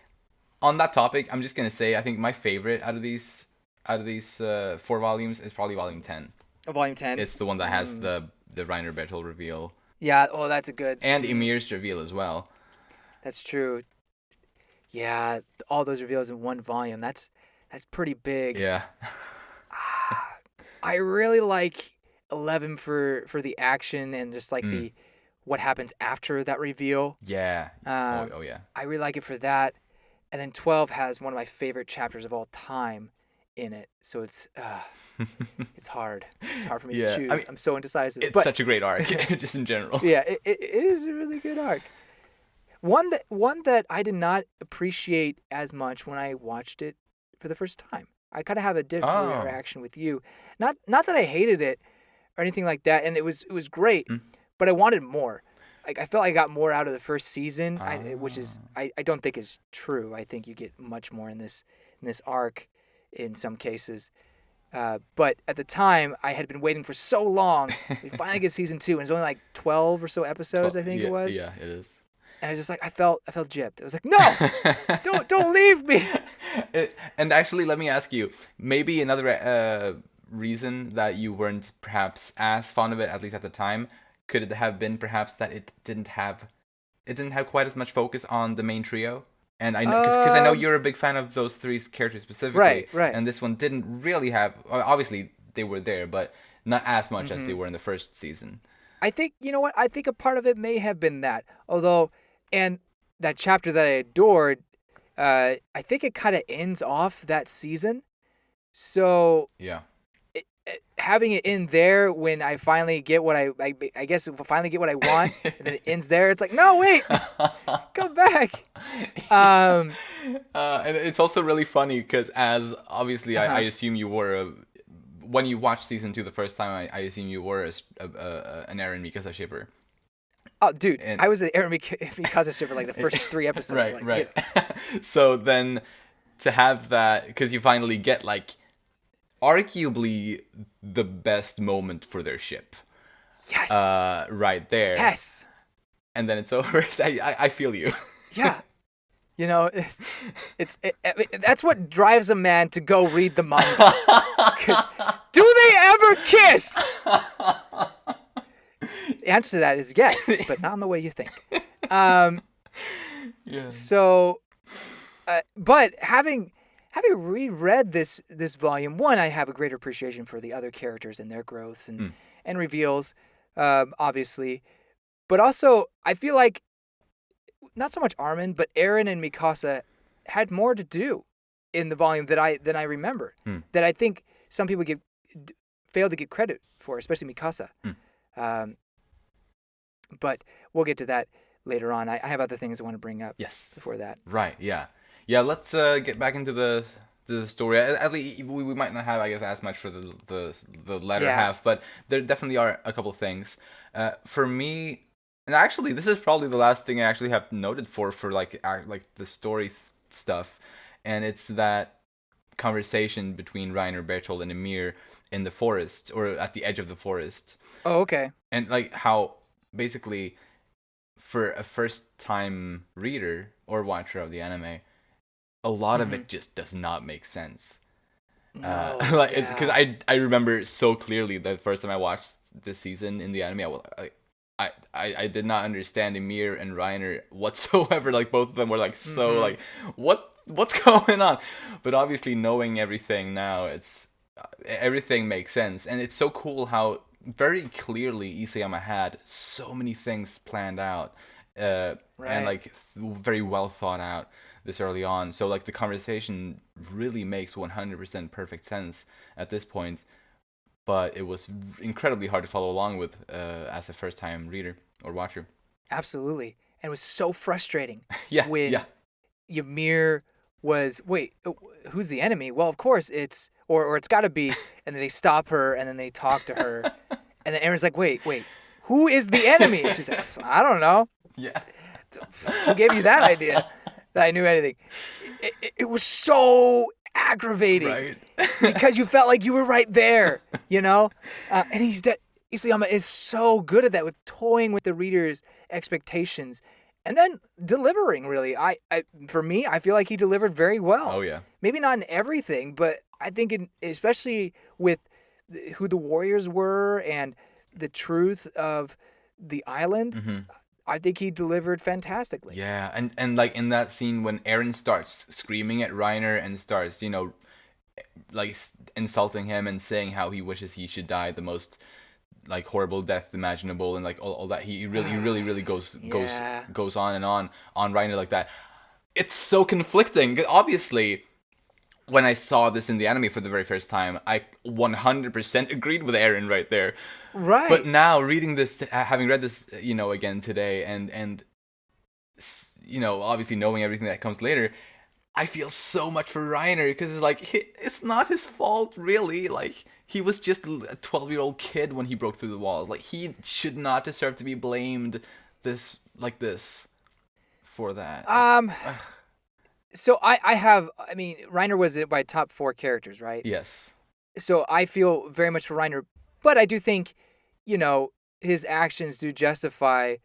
on that topic, I'm just going to say I think my favorite out of these 4 volumes is probably Volume 10. Volume 10? It's the one that has the Reiner Bertel reveal. Yeah, that's a good... And Ymir's reveal as well. That's true. Yeah, all those reveals in one volume. That's pretty big. Yeah. I really like 11 for the action and just like the what happens after that reveal. Yeah. Oh yeah. I really like it for that. And then 12 has one of my favorite chapters of all time in it. So it's hard. It's hard for me to choose. I'm so indecisive. It's such a great arc, just in general. Yeah, it is a really good arc. One that I did not appreciate as much when I watched it for the first time. I kind of have a different reaction with you. Not that I hated it or anything like that, and it was great, but I wanted more. Like I felt I got more out of the first season, which is I don't think is true. I think you get much more in this arc in some cases. But at the time, I had been waiting for so long. We finally get season 2, and it's only like 12 or so episodes, I think it Yeah, was. yeah, it is. And I just like I felt gypped. It was like, no, don't leave me. And actually, let me ask you, maybe another reason that you weren't perhaps as fond of it, at least at the time, could it have been perhaps that it didn't have quite as much focus on the main trio? And I know because I know Um, you're a big fan of those three characters specifically, right. and this one didn't really have. Obviously, they were there, but not as much as they Hmm. were in the first season. I think you know what? I think a part of it may have been that. Although, and that chapter that I adored, I think it kind of ends off that season. So Yeah. having it in there when I finally get what I guess if I finally get what I want, and then it ends there. It's like, no, wait, come back. Um, And it's also really funny because, as obviously, I uh-huh. assume you were when you watched season 2 the first time. I assume you were an Eren Mikasa shipper, Oh, dude, and I was an Aaron Mikasa ship for like the first 3 episodes. right, Like, right. So then to have that, because you finally get like arguably the best moment for their ship, yes, right there, yes, and then it's over. I feel you. yeah. You know, I mean, that's what drives a man to go read the manga. 'Cause do they ever kiss? The answer to that is yes, but not in the way you think. Um, Yeah. so, but having reread this volume, one, I have a greater appreciation for the other characters and their growths Mm. and reveals, obviously. But also, I feel like not so much Armin, but Eren and Mikasa had more to do in the volume than I remember. Mm. That I think some people fail to get credit for, especially Mikasa. Mm. Um, but we'll get to that later on. I have other things I want to bring up Yes. before that. Right. Yeah. Yeah. Let's get back into the story. At least we might not have, I guess, as much for the latter Yeah. half, but there definitely are a couple of things. For me, and actually, this is probably the last thing I actually have noted for like the story stuff, and it's that conversation between Reiner, Bertold, and Ymir in the forest or at the edge of the forest, Oh, okay. and like how basically for a first time reader or watcher of the anime, a lot of Hmm. it just does not make sense. No. Like, because Yeah. I remember so clearly the first time I watched this season in the anime, I did not understand Ymir and Reiner whatsoever. Like both of them were like so Hmm. like what's going on, but obviously knowing everything now, it's everything makes sense, and it's so cool how very clearly Isayama had so many things planned out, and Right. like very well thought out this early on. So like the conversation really makes 100% perfect sense at this point, but it was incredibly hard to follow along with as a first time reader or watcher. Absolutely. And it was so frustrating Yeah, when yeah. Ymir was, wait, who's the enemy? Well, of course it's, or it's got to be, and then they stop her and then they talk to her. And then Aaron's like, wait, who is the enemy? And she's like, I don't know. Yeah. Who gave you that idea that I knew anything? It was so aggravating Right. because you felt like you were right there, you know? And Isayama is so good at that with toying with the reader's expectations and then delivering really. For me, I feel like he delivered very well. Oh yeah. Maybe not in everything, but I think especially with who the warriors were and the truth of the island, Hmm. I think he delivered fantastically. Yeah, and like in that scene when Eren starts screaming at Reiner and starts, like insulting him and saying how he wishes he should die the most like horrible death imaginable, and like all that, he really goes goes Yeah. goes on and on Reiner like that. It's so conflicting. 'Cause obviously, when I saw this in the anime for the very first time, I 100% agreed with Eren right there. But Right. now reading this, having read this, again today, and obviously knowing everything that comes later, I feel so much for Reiner because it's like it's not his fault really. Like he was just a 12-year-old kid when he broke through the walls. Like he should not deserve to be blamed this for that. Um. So I mean, Reiner was my top 4 characters, right? Yes. So I feel very much for Reiner, but I do think, you know, his actions do justify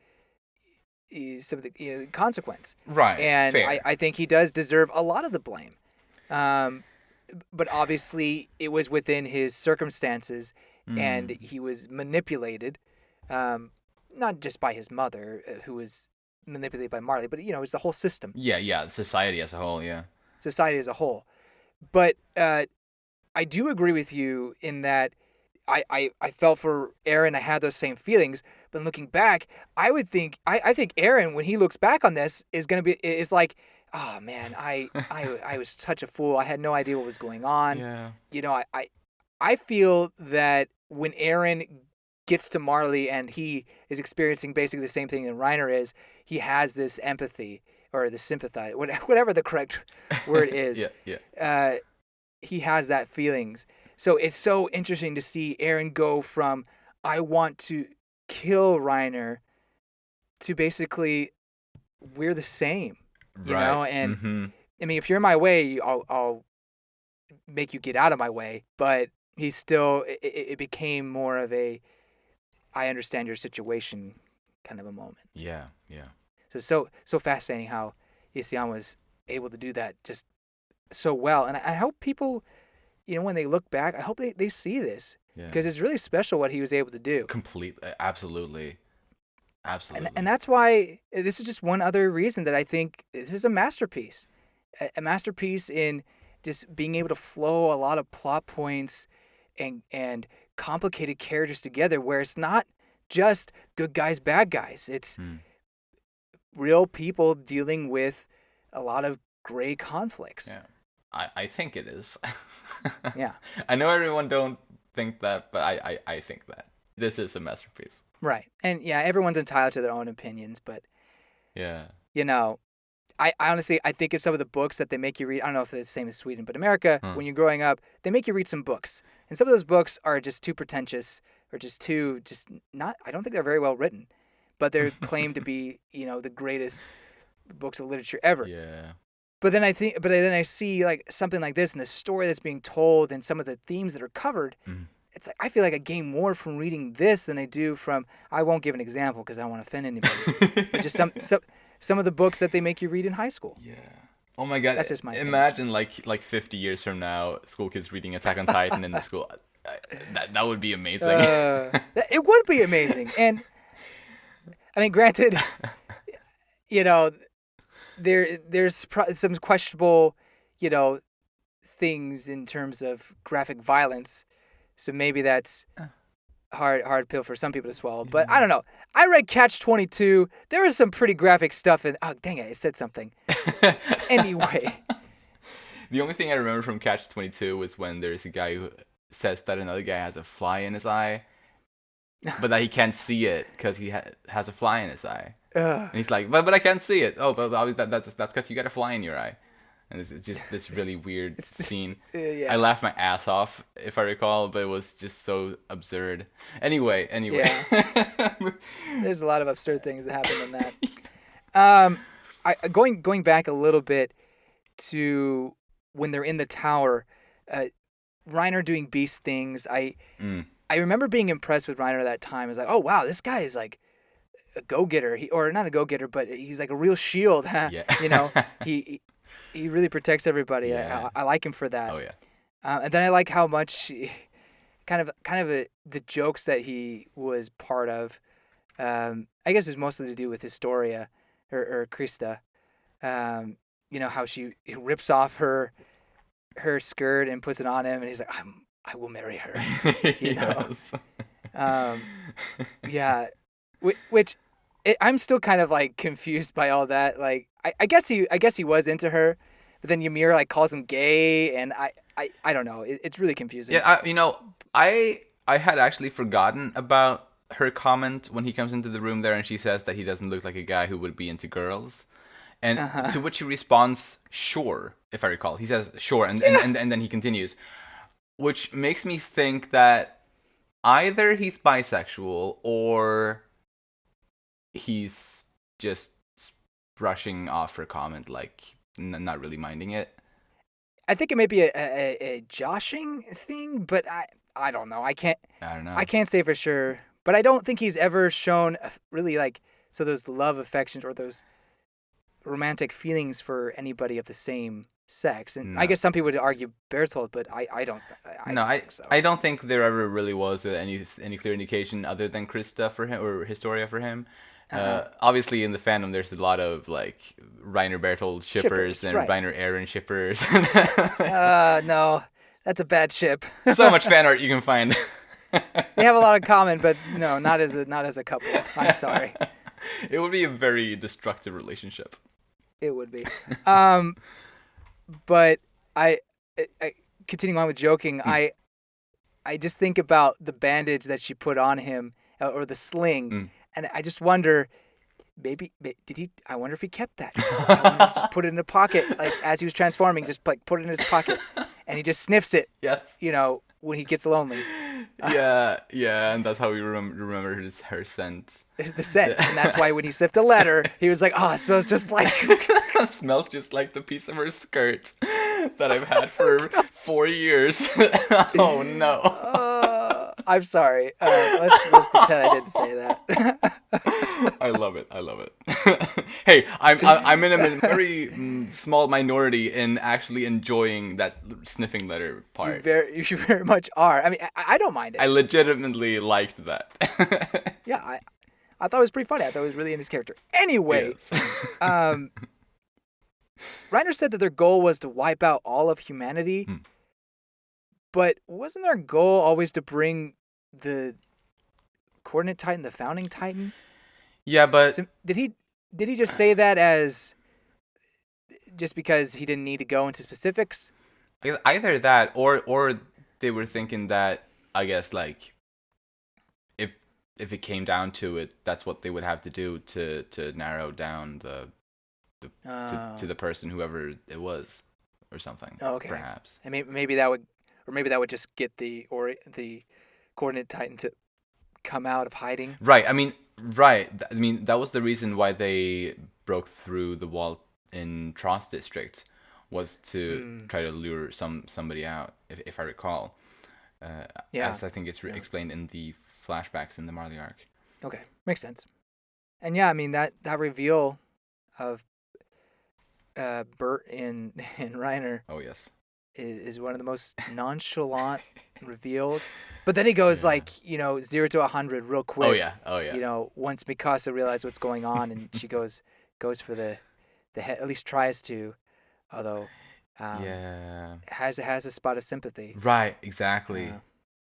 some of the consequence, Right. and Fair. I think he does deserve a lot of the blame. Um, but obviously, it was within his circumstances, and Mm. he was manipulated, um, not just by his mother, who was manipulated by Marley, but you know, it's the whole system, Yeah, yeah. Society as a whole, yeah. society as a whole. But I do agree with you in that I felt for Aaron. I had those same feelings, but looking back, I think Aaron, when he looks back on this, is like, oh man, I was such a fool. I had no idea what was going on. Yeah. You know, I feel that when Aaron gets to Marley and he is experiencing basically the same thing that Reiner is, he has this empathy or the sympathize, whatever the correct word is. Yeah, yeah. Uh, he has that feelings. So it's so interesting to see Aaron go from I want to kill Reiner to basically we're the same, you Right. know. And Mm-hmm. I mean, if you're in my way, I'll make you get out of my way. But he's still. It became more of a I understand your situation kind of a moment. Yeah, yeah. So fascinating how Isian was able to do that just so well. And I hope people, you know, when they look back, I hope they see this Yeah. because it's really special what he was able to do. Completely. Absolutely. And Absolutely. that's why this is just one other reason that I think this is a masterpiece. A masterpiece in just being able to flow a lot of plot points and complicated characters together where it's not just good guys, bad guys. It's Hmm. real people dealing with a lot of gray conflicts. Yeah. I think it is. Yeah. I know everyone don't think that, but I think that. This is a masterpiece. Right. And yeah, everyone's entitled to their own opinions, but Yeah. you know, I honestly I think of some of the books that they make you read. I don't know if it's the same as Sweden, but America, Hmm. when you're growing up, they make you read some books. And some of those books are just too pretentious or just not I don't think they're very well written. But they're claimed to be, you know, the greatest books of literature ever. Yeah. But then I see like something like this and the story that's being told and some of the themes that are covered. Mm. It's like I feel like I gain more from reading this than I do from. I won't give an example because I don't want to offend anybody, but just some of the books that they make you read in high school. Yeah. Oh my god. That's just my opinion. Imagine like 50 years from now, school kids reading Attack on Titan in the school. That would be amazing. It would be amazing, and I mean, granted, you know, there's some questionable, you know, things in terms of graphic violence, so maybe that's hard pill for some people to swallow. But I don't know. I read Catch 22. There was some pretty graphic stuff in. Oh dang it! I said something. Anyway. The only thing I remember from Catch 22 was when there's a guy who says that another guy has a fly in his eye, but that he can't see it because he has a fly in his eye. And he's like, but I can't see it. Oh, but obviously that's because you got a fly in your eye. And it's just this really weird It's just, scene. yeah. I laughed my ass off, if I recall, but it was just so absurd. Anyway. There's a lot of absurd things that happen in that. Going back a little bit to when they're in the tower, Reiner doing beast things. I remember being impressed with Reiner at that time. I was like, oh wow, this guy is like a go-getter. Or not a go-getter, but he's like a real shield. Yeah. You know, he really protects everybody. Yeah. I like him for that. Oh yeah. And then I like how much the jokes that he was part of. I guess it was mostly to do with Historia or Krista. You know how she rips off her skirt and puts it on him, and he's like, I will marry her. You know. Yeah. Which I'm still kind of like confused by all that. Like I guess he was into her, but then Ymir like calls him gay, and I don't know. It's really confusing. Yeah, I had actually forgotten about her comment when he comes into the room there and she says that he doesn't look like a guy who would be into girls. And to which he responds, sure, if I recall. He says, sure, and then he continues. Which makes me think that either he's bisexual or he's just brushing off her comment, like, not really minding it. I think it may be a joshing thing, but I don't know. I don't know. I can't say for sure. But I don't think he's ever shown really like those love affections or those romantic feelings for anybody of the same sex. And I guess some people would argue Bertolt, but I don't. I don't think so. I don't think there ever really was any clear indication other than Krista for him or Historia for him. Obviously, in the fandom, there's a lot of like Reiner Bertolt shippers and Reiner Aaron shippers. No, that's a bad ship. So much fan art you can find. They have a lot in common, but no, not as a couple. I'm sorry. It would be a very destructive relationship. It would be. But I continuing on with joking, I just think about the bandage that she put on him or the sling, and I just wonder, maybe did he? I wonder if he kept that. I wonder if he just put it in a pocket, like as he was transforming, just like put it in his pocket, and he just sniffs it. Yes. When he gets lonely. Yeah, and that's how we remember her scent. The scent, and that's why when he sniffed the letter, he was like, "Oh, it smells just like." It smells just like the piece of her skirt that I've had for 4 years. Oh no. I'm sorry. Let's pretend I didn't say that. I love it. Hey, I'm in a very small minority in actually enjoying that sniffing letter part. You very much are. I mean, I don't mind it. I legitimately liked that. Yeah, I thought it was pretty funny. I thought it was really in his character. Anyway, yes. Reiner said that their goal was to wipe out all of humanity. But wasn't their goal always to bring the Coordinate Titan, the Founding Titan? Yeah, but so did he just say that as just because he didn't need to go into specifics? Either that, or they were thinking that, I guess, like if it came down to it, that's what they would have to do to narrow down to the person, whoever it was, or something. Oh, okay. Perhaps. And maybe that would just get the Coordinate Titan to come out of hiding. Right. I mean, that was the reason why they broke through the wall in Trost District, was to try to lure somebody out, if I recall. As I think it's explained in the flashbacks in the Marley arc. Okay, makes sense. And yeah, I mean that reveal of Bert and Reiner. Oh yes. Is one of the most nonchalant reveals, but then he goes 0 to 100 real quick. Oh yeah. Once Mikasa realizes what's going on, and she goes for the head, at least tries to, although has a spot of sympathy. Right, exactly.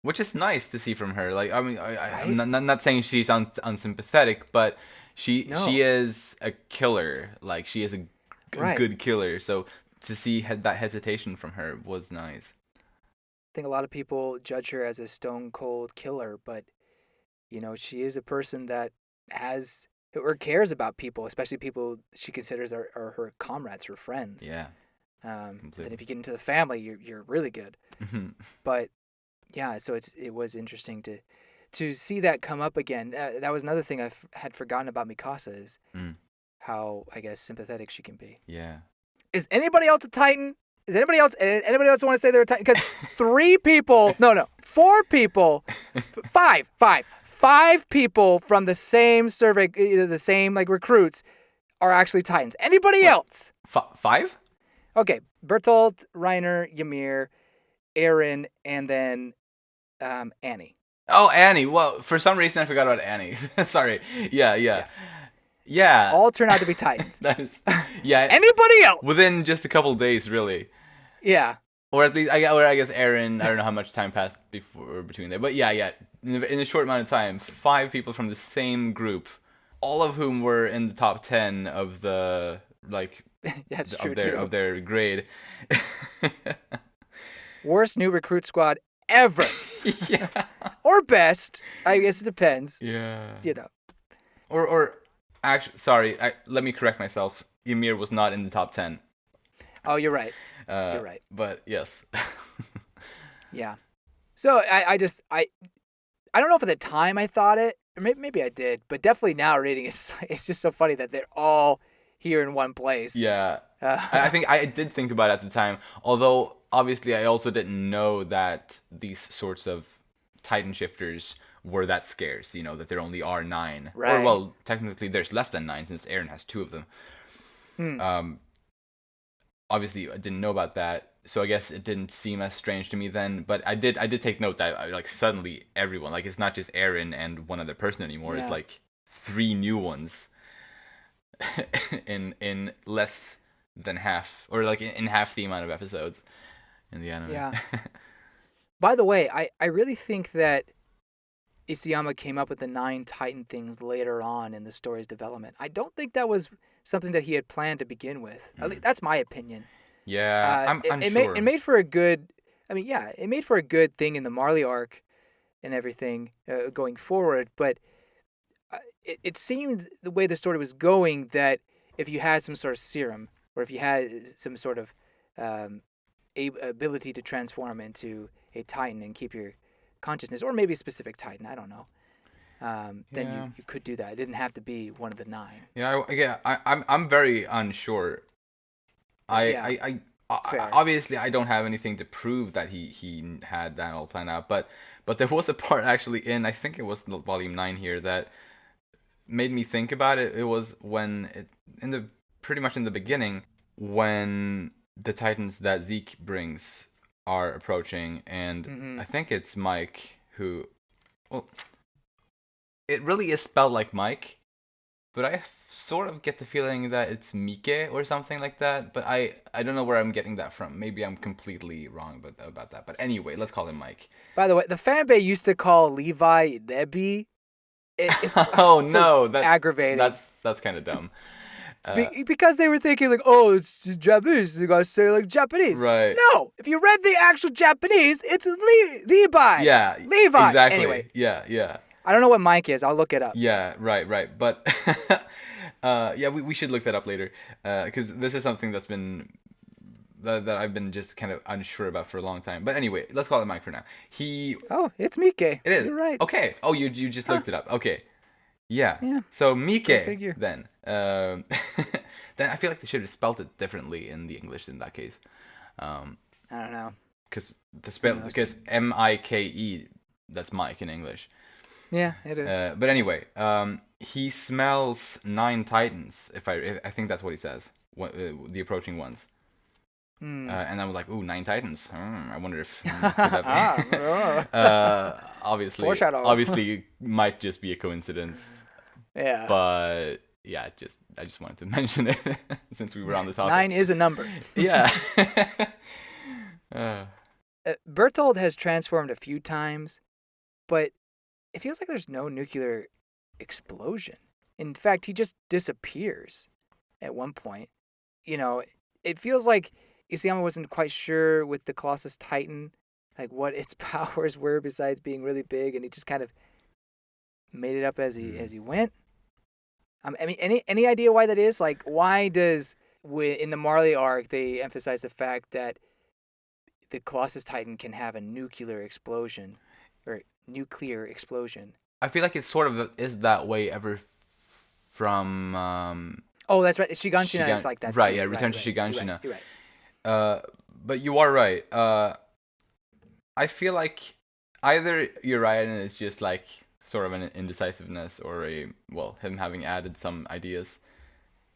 Which is nice to see from her. Like, I mean, I'm not saying she's unsympathetic, but she is a killer. Like, she is a good killer. So to see that hesitation from her was nice. I think a lot of people judge her as a stone cold killer, but she is a person that has or cares about people, especially people she considers are her comrades, her friends. Yeah. Then if you get into the family, you're really good. But yeah, so it was interesting to see that come up again. That was another thing I had forgotten about Mikasa, is how, I guess, sympathetic she can be. Yeah. Is anybody else a Titan? Is anybody else want to say they're a Titan? Because 4 people, 5 people from the same survey, the same like recruits, are actually Titans. Anybody else? 5? Okay, Bertolt, Reiner, Yamir, Aaron, and then Annie. Oh, Annie. Well, for some reason I forgot about Annie. Sorry. Yeah. All turn out to be Titans. That is, yeah. Anybody else? Within just a couple days, really. Yeah. Or at least, I guess Aaron. I don't know how much time passed between there, but yeah. In a short amount of time, 5 people from the same group, all of whom were in the top 10 of the That's true too. Of their grade. Worst new recruit squad ever. Yeah. Or best. I guess it depends. Yeah. Or actually, sorry. Let me correct myself. Ymir was not in the top 10. Oh, you're right. You're right. But yes. Yeah. So I don't know if at the time I thought it, or maybe I did, but definitely now reading it's just so funny that they're all here in one place. Yeah. I think I did think about it at the time, although obviously I also didn't know that these sorts of Titan shifters were that scarce. You know that there only are 9, or Right. well, technically there's less than 9 since Eren has 2 of them. Hmm. Obviously I didn't know about that, so I guess it didn't seem as strange to me then. But I did take note that like suddenly everyone, like, it's not just Eren and one other person anymore. It's Yeah. like 3 new ones in less than half, or like in half the amount of episodes in the anime. Yeah. By the way, I really think that Isayama came up with the 9 Titan things later on in the story's development. I don't think that was something that he had planned to begin with. At least that's my opinion. Yeah, I'm It unsure. made for a good. I mean, yeah, it made for a good thing in the Marley arc and everything going forward. But it seemed the way the story was going that if you had some sort of serum or if you had some sort of um, ability to transform into a Titan and keep your consciousness, or maybe a specific Titan, I don't know. Then Yeah, you could do that. It didn't have to be one of the 9. I'm very unsure. I, Yeah, I, I, fair. obviously I don't have anything to prove that he had that all planned out, but there was a part actually in, I think it was volume 9 here, that made me think about it. It was when in the pretty much in the beginning, when the Titans that Zeke brings are approaching, and Hmm. I think it's Mike who, well, it really is spelled like Mike, but I sort of get the feeling that it's Mike or something like that. But I don't know where I'm getting that from. Maybe I'm completely wrong about that. But anyway, let's call him Mike. By the way, the fan base used to call Levi Nebi. It's Oh so no, aggravating. that's kind of dumb. Because they were thinking like, oh, it's Japanese. You gotta say like Japanese. Right. No, if you read the actual Japanese, it's Levi. Yeah, Levi. Anyway, exactly. Yeah. I don't know what Mike is. I'll look it up. Yeah, right. But yeah, we should look that up later, because this is something that I've been just kind of unsure about for a long time. But anyway, let's call it Mike for now. Oh, it's Mike. It is. You're right. Okay. Oh, you just Huh. looked it up. Okay. Yeah. Yeah. So Go Mike figure. then. Then I feel like they should have spelled it differently in the English in that case. I don't know. Because the Who spell knows? because Mike, that's Mike in English. Yeah, it is. But anyway, he smells 9 titans. If I think that's what he says. The approaching ones. And I was like, ooh, 9 titans. I wonder if could that be? Foreshadow. Obviously, might just be a coincidence. Yeah. But yeah, I just wanted to mention it since we were on the topic. 9 is a number. Yeah. Bertold has transformed a few times, but it feels like there's no nuclear explosion. In fact, he just disappears at one point. You know, it feels like Isayama wasn't quite sure with the Colossus Titan, like what its powers were besides being really big, and he just kind of made it up as he went. I mean, any idea why that is? Like, why does in the Marley arc they emphasize the fact that the Colossus Titan can have a nuclear explosion? I feel like it sort of is that way ever from Oh, that's right. Shiganshina is like that right, too. yeah, Return to Right. Shiganshina. You're right. But you are right. I feel like either you're right and it's just like sort of an indecisiveness, or him having added some ideas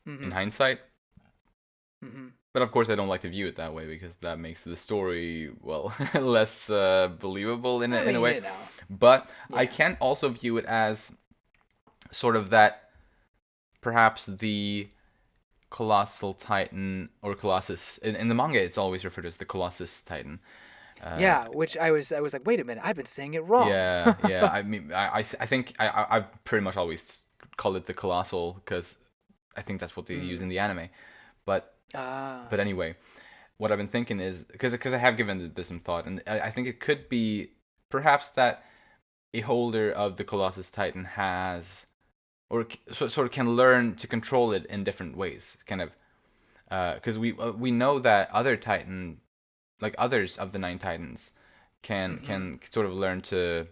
in hindsight. Mm-hmm. But of course, I don't like to view it that way because that makes the story, less believable in a way. You know. But Yeah. I can also view it as sort of that perhaps the colossal titan or colossus in the manga, it's always referred to as the colossus titan. Yeah, which I was like, wait a minute, I've been saying it wrong. Yeah. I mean, I think I've pretty much always called it the colossal because I think that's what they use in the anime. But anyway, what I've been thinking is because I have given this some thought, and I think it could be perhaps that a holder of the Colossus Titan has, or sort of can learn to control it in different ways, kind of, because we know that other Titan, like others of the 9 Titans, can sort of learn to,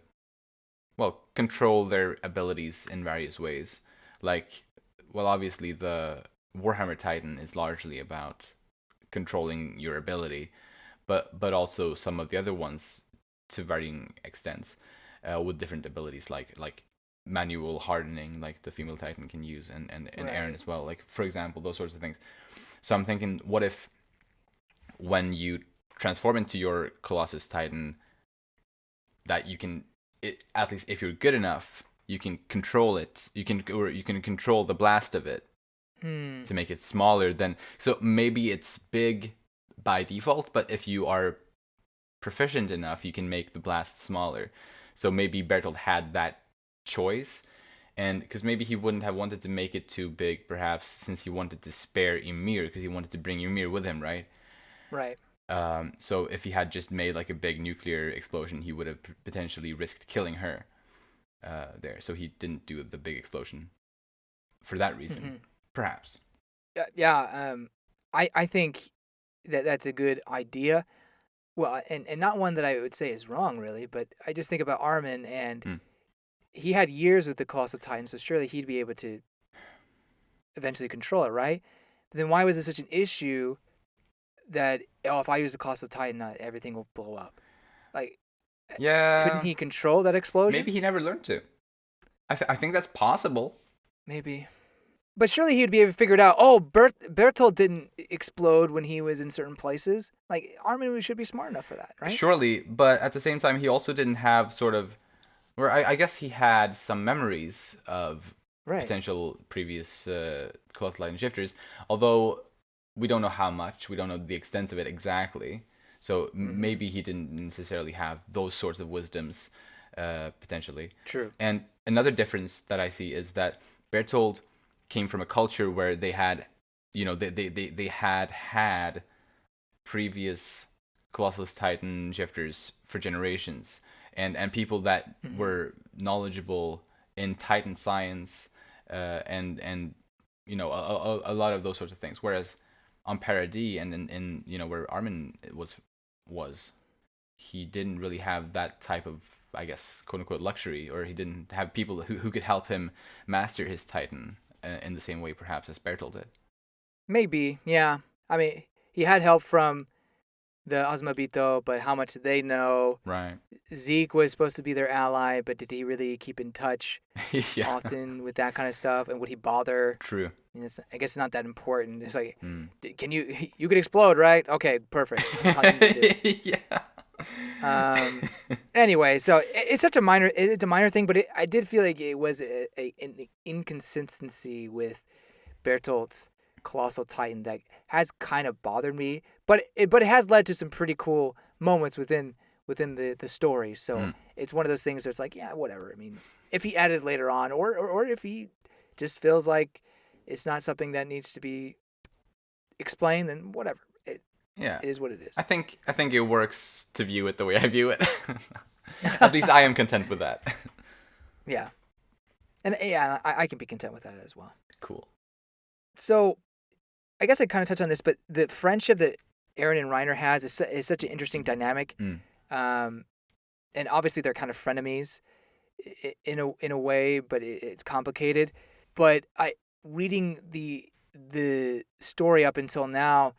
control their abilities in various ways, like, obviously Warhammer Titan is largely about controlling your ability, but also some of the other ones to varying extents, with different abilities like manual hardening, like the female Titan can use, and Aaron Right. as well. Like for example, those sorts of things. So I'm thinking, what if when you transform into your Colossus Titan, that you can, at least if you're good enough, you can control it. You can control the blast of it Hmm. to make it smaller than. So maybe it's big by default, but if you are proficient enough, you can make the blast smaller. So maybe Bertolt had that choice, and because maybe he wouldn't have wanted to make it too big, perhaps, since he wanted to spare Ymir, because he wanted to bring Ymir with him, right? Right. So if he had just made like a big nuclear explosion, he would have potentially risked killing her there. So he didn't do the big explosion for that reason, Hmm. perhaps. Yeah. I think that that's a good idea. Well, and not one that I would say is wrong, really, but I just think about Armin, and Mm. he had years with the Colossal Titan, so surely he'd be able to eventually control it, right? But then why was it such an issue that, oh, if I use the Colossal Titan, everything will blow up? Like, couldn't Yeah, he control that explosion? maybe he never learned to. I think that's possible. Maybe. But surely he'd be able to figure it out. Oh, Bertolt didn't explode when he was in certain places. Like, Armin should be smart enough for that, right? Surely, but at the same time, he also didn't have sort of, or I guess he had some memories of Right. potential previous colossal light shifters, although we don't know how much, we don't know the extent of it exactly. So Mm-hmm. maybe he didn't necessarily have those sorts of wisdoms, potentially. True. And another difference that I see is that Bertold came from a culture where they had, they had previous Colossus Titan shifters for generations, and people that Mm-hmm. were knowledgeable in Titan science, and a lot of those sorts of things. Whereas on Paradis and in where Armin was, he didn't really have that type of, I guess, quote unquote luxury, or he didn't have people who could help him master his Titan in the same way perhaps as Bertolt did. Maybe. Yeah. I mean, he had help from the Osmabito, but how much did they know? Right. Zeke was supposed to be their ally, but did he really keep in touch Yeah. often with that kind of stuff? And would he bother? True. I mean, I guess it's not that important. It's like, Mm. can you could explode, right? Okay, perfect. That's all you need to do. Yeah. Um. Anyway, so it's a minor thing, but I did feel like it was an inconsistency with Bertolt's Colossal Titan that has kind of bothered me, but it has led to some pretty cool moments within the story. So Mm. it's one of those things where it's like, yeah, whatever. I mean, if he added later on, or if he just feels like it's not something that needs to be explained, then whatever. Yeah. It is what it is. I think it works to view it the way I view it. At least I am content with that. Yeah, and yeah, I can be content with that as well. Cool. So I guess I kind of touched on this, but the friendship that Aaron and Reiner has is such an interesting dynamic. Mm. Um, and obviously they're kind of frenemies in a way, but it's complicated. But I reading the story up until now,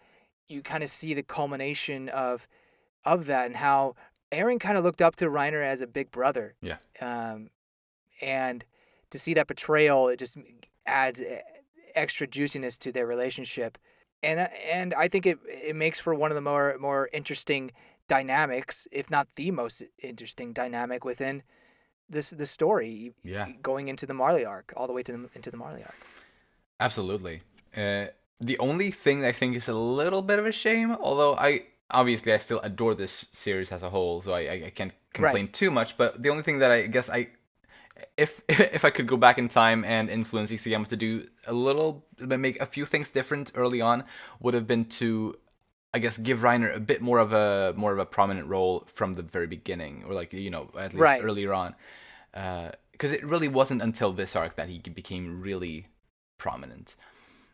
you kind of see the culmination of that and how Aaron kind of looked up to Reiner as a big brother. Yeah. Um, and to see that betrayal, it just adds extra juiciness to their relationship. And I think it makes for one of the more interesting dynamics, if not the most interesting dynamic within the story, Yeah. going into the Marley arc, all the way into the Marley arc. Absolutely. The only thing I think is a little bit of a shame, although I still adore this series as a whole, so I can't Right. complain too much. But the only thing that I guess if I could go back in time and influence ECM to do make a few things different early on, would have been to, I guess, give Reiner a bit more of a prominent role from the very beginning, or like at least Right. earlier on, because it really wasn't until this arc that he became really prominent.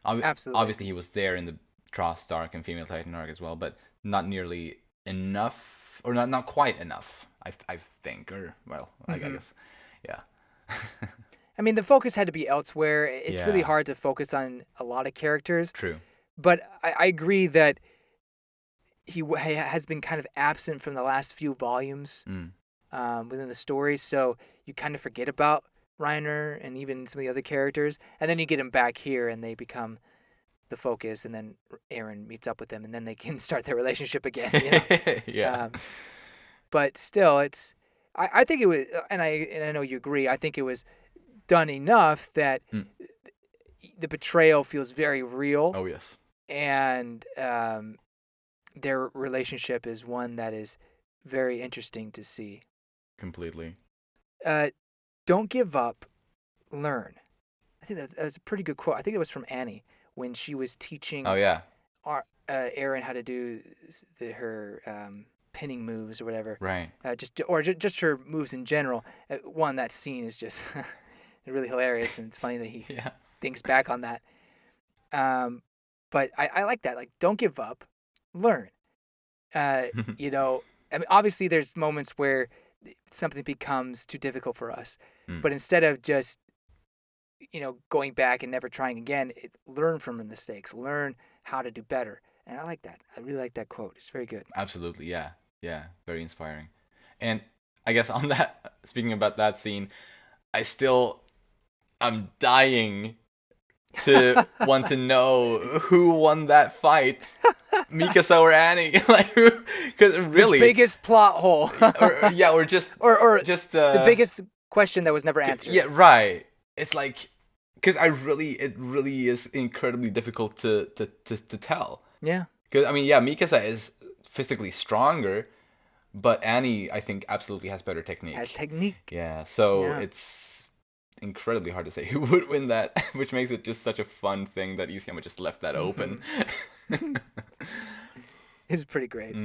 Absolutely. Obviously, he was there in the Trost arc and Female Titan arc as well, but not nearly enough, or not quite enough. I think, or well, I Hmm. guess, yeah. I mean, the focus had to be elsewhere. It's really Yeah. hard to focus on a lot of characters, True. but I agree that he has been kind of absent from the last few volumes Mm. within the story, so you kind of forget about Reiner and even some of the other characters, and then you get him back here, and they become the focus, and then Eren meets up with them, and then they can start their relationship again. You know? Yeah. But still, I think it was, and I know you agree. I think it was done enough that Mm. the betrayal feels very real, Oh yes. and their relationship is one that is very interesting to see. Completely. Don't give up, learn. I think that's a pretty good quote. I think it was from Annie when she was teaching Oh yeah. Eren how to do her pinning moves or whatever. Right. Just her moves in general. That scene is just really hilarious, and it's funny that he Yeah. thinks back on that. But I like that. Like, don't give up, learn. You know, I mean, obviously there's moments where something becomes too difficult for us, but instead of just going back and never trying again, learn from the mistakes, learn how to do better. And I like that. I really like that quote. It's very good. Absolutely. Yeah. Yeah. Very inspiring. And I guess on that, speaking about that scene, I'm dying to want to know who won that fight, Mikasa or Annie. Like, because really, the biggest plot hole, or just the biggest question that was never answered. Yeah, right. It's like, because it really is incredibly difficult to tell. Yeah. Because I mean, yeah, Mikasa is physically stronger, but Annie, I think, absolutely has better technique. Yeah, so it's incredibly hard to say who would win that, which makes it just such a fun thing that Isayama just left that open. It's pretty great.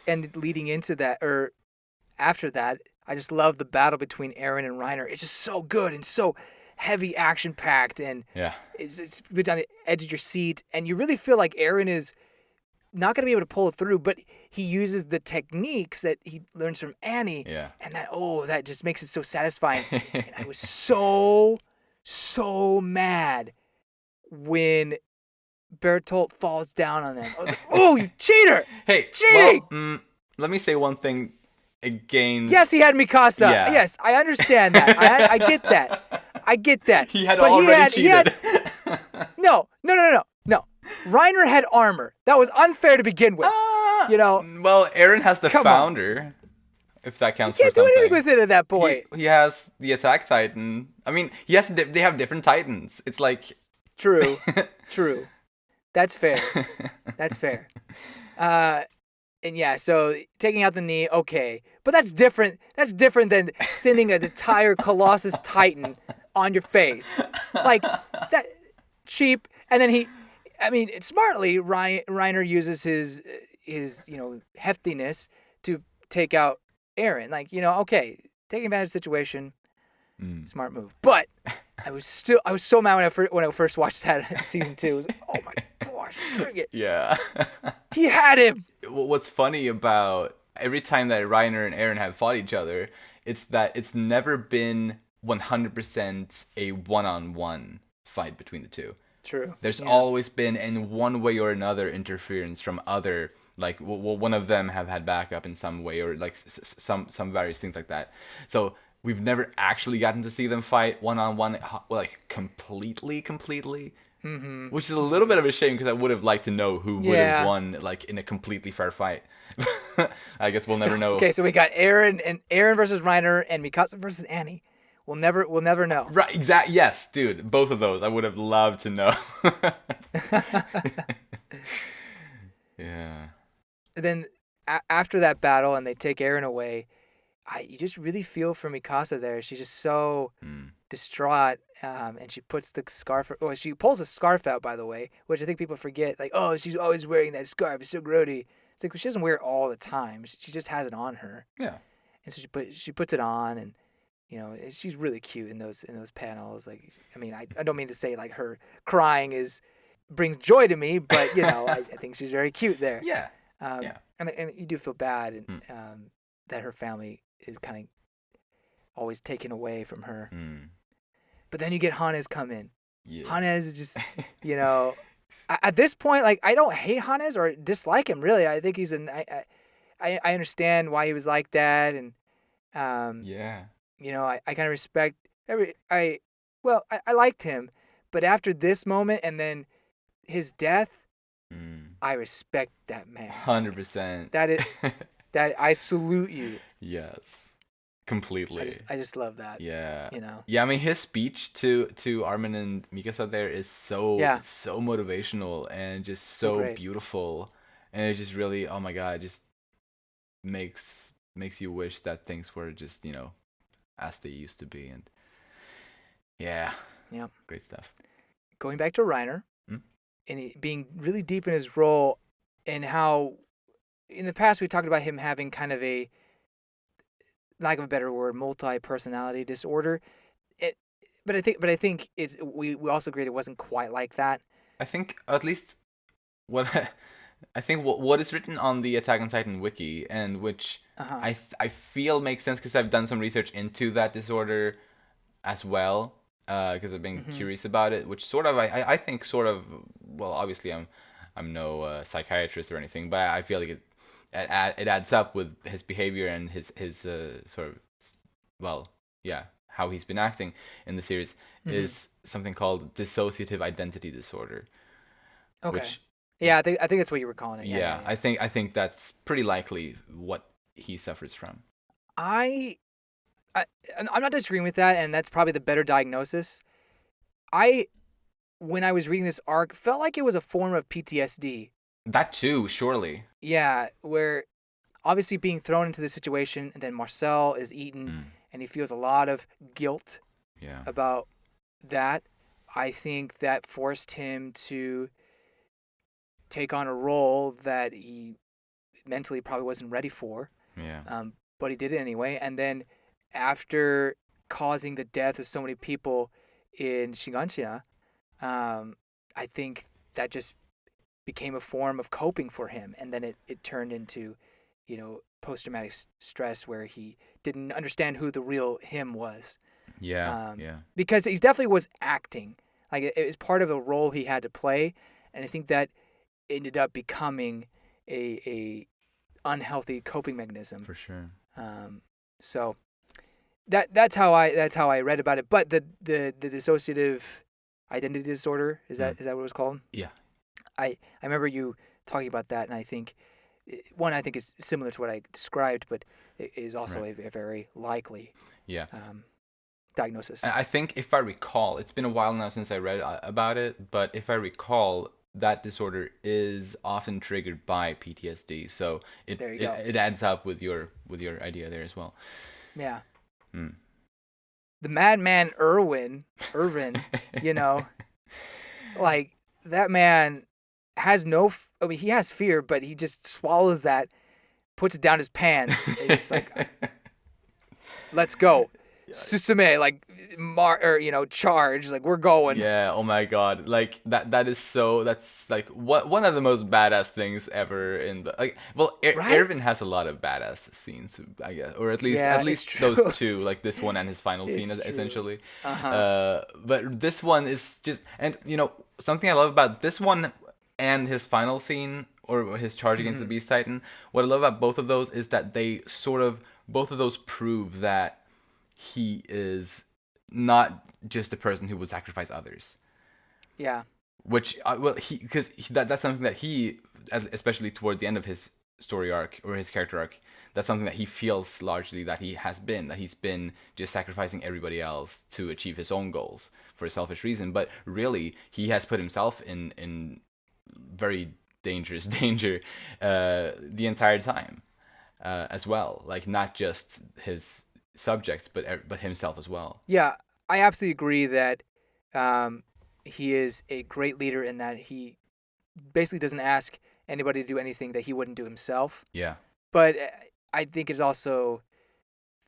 And leading into that, or after that, I just love the battle between Eren and Reiner. It's just so good and so heavy, action-packed, and it's on the edge of your seat, and you really feel like Eren is not going to be able to pull it through, but he uses the techniques that he learns from Annie, and that just makes it so satisfying. And I was so mad when Bertolt falls down on them. I was like, "Oh, you cheater! Hey, cheating!" Well, let me say one thing against. Yes, he had Mikasa. Yeah. Yes, I understand that. I get that. He had already cheated. No. Reiner had armor. That was unfair to begin with. Well, Eren has the founder. If that counts for something. You can't do anything with it at that point. He has the attack titan. I mean, they have different titans. It's like. True. That's fair. And yeah, so taking out the knee, okay. But that's different. That's different than sending an entire Colossus Titan on your face. Like, that cheap. And then smartly, Reiner uses his heftiness to take out Eren. Like, okay, taking advantage of the situation, smart move. But I was so mad when I first watched that in season 2. It was like, oh my gosh, dang it. Yeah. He had him. What's funny about every time that Reiner and Eren have fought each other, it's that it's never been 100% a one-on-one fight between the two. True. There's always been, in one way or another, interference from other, like, one of them have had backup in some way, or like some various things like that. So we've never actually gotten to see them fight one-on-one, like, completely. Mm-hmm. Which is a little bit of a shame, because I would have liked to know who would have won, like, in a completely fair fight. I guess we'll never know. Okay, so we got Eren versus Reiner and Mikasa versus Annie. We'll never know. Right, exactly. Yes, dude. Both of those I would have loved to know. Yeah. Then after that battle, and they take Eren away, you just really feel for Mikasa there. She's just so distraught, and she puts the scarf. Well, she pulls a scarf out, by the way, which I think people forget. Like, oh, she's always wearing that scarf. It's so grody. It's like, well, she doesn't wear it all the time. She just has it on her. Yeah. And so she puts it on, and she's really cute in those panels. Like, I mean, I don't mean to say like her crying brings joy to me, but I think she's very cute there. Yeah. And you do feel bad, and that her family is kind of always taken away from her. Mm. But then you get Hannes come in. Yeah. Hannes is just, at this point, like, I don't hate Hannes or dislike him, really. I think he's I understand why he was like that, and Yeah. I kind of respect I liked him, but after this moment and then his death, Mm. I respect that man. 100%. That I salute you. Yes. Completely. I just love that. Yeah. You know. Yeah, I mean his speech to Armin and Mikasa there is so motivational and just so great. beautiful. And it just really, oh my god, just makes you wish that things were just, as they used to be. And yeah. Great stuff. Going back to Reiner, and he being really deep in his role, and how in the past we talked about him having kind of a, lack of a better word, multi-personality disorder. But I think it's we also agreed it wasn't quite like that. I think at least what I think what is written on the Attack on Titan wiki, and which I feel makes sense because I've done some research into that disorder as well, because I've been curious about it. Which sort of I think sort of, well, obviously I'm no psychiatrist or anything, but I feel like it adds up with his behavior and his sort of, well, yeah, how he's been acting in the series is something called dissociative identity disorder. Okay. Which, yeah, I think that's what you were calling it. Yeah. I think that's pretty likely what he suffers from. I'm not disagreeing with that, and that's probably the better diagnosis. When I was reading this arc, felt like it was a form of PTSD. That too, surely. Yeah, where obviously being thrown into this situation, and then Marcel is eaten, and he feels a lot of guilt about that. I think that forced him to take on a role that he mentally probably wasn't ready for. Yeah. But he did it anyway. And then after causing the death of so many people in Shiganshina, I think that just became a form of coping for him. And then it turned into, post-traumatic stress where he didn't understand who the real him was. Yeah. Because he definitely was acting. Like, it was part of a role he had to play. And I think that ended up becoming a unhealthy coping mechanism. For sure. So that's how I read about it. But the dissociative identity disorder, is that what it was called? Yeah. I remember you talking about that, and I think is similar to what I described, but it is also a very likely diagnosis. I think if I recall, it's been a while now since I read about it, but if I recall, that disorder is often triggered by PTSD. So it adds up with your idea there as well. Yeah. The madman Irvin, like, that man has he has fear, but he just swallows that, puts it down his pants, and just like, let's go. Susume, like, charge, like, we're going. Yeah, oh my god. Like, that's like one of the most badass things ever in the, like, well, Irvin has a lot of badass scenes, I guess, or at least those two, like this one and his final scene, essentially. But this one is just, and something I love about this one and his final scene, or his charge against the Beast Titan, what I love about both of those is that they sort of, both of those prove that he is not just a person who would sacrifice others. Yeah. Which, because that's something that he, especially toward the end of his story arc, or his character arc, that's something that he feels largely that he's been just sacrificing everybody else to achieve his own goals for a selfish reason. But really, he has put himself in very dangerous danger the entire time, as well. Like, not just his subjects, but himself as well. Yeah, I absolutely agree that he is a great leader in that he basically doesn't ask anybody to do anything that he wouldn't do himself. Yeah. But I think it's also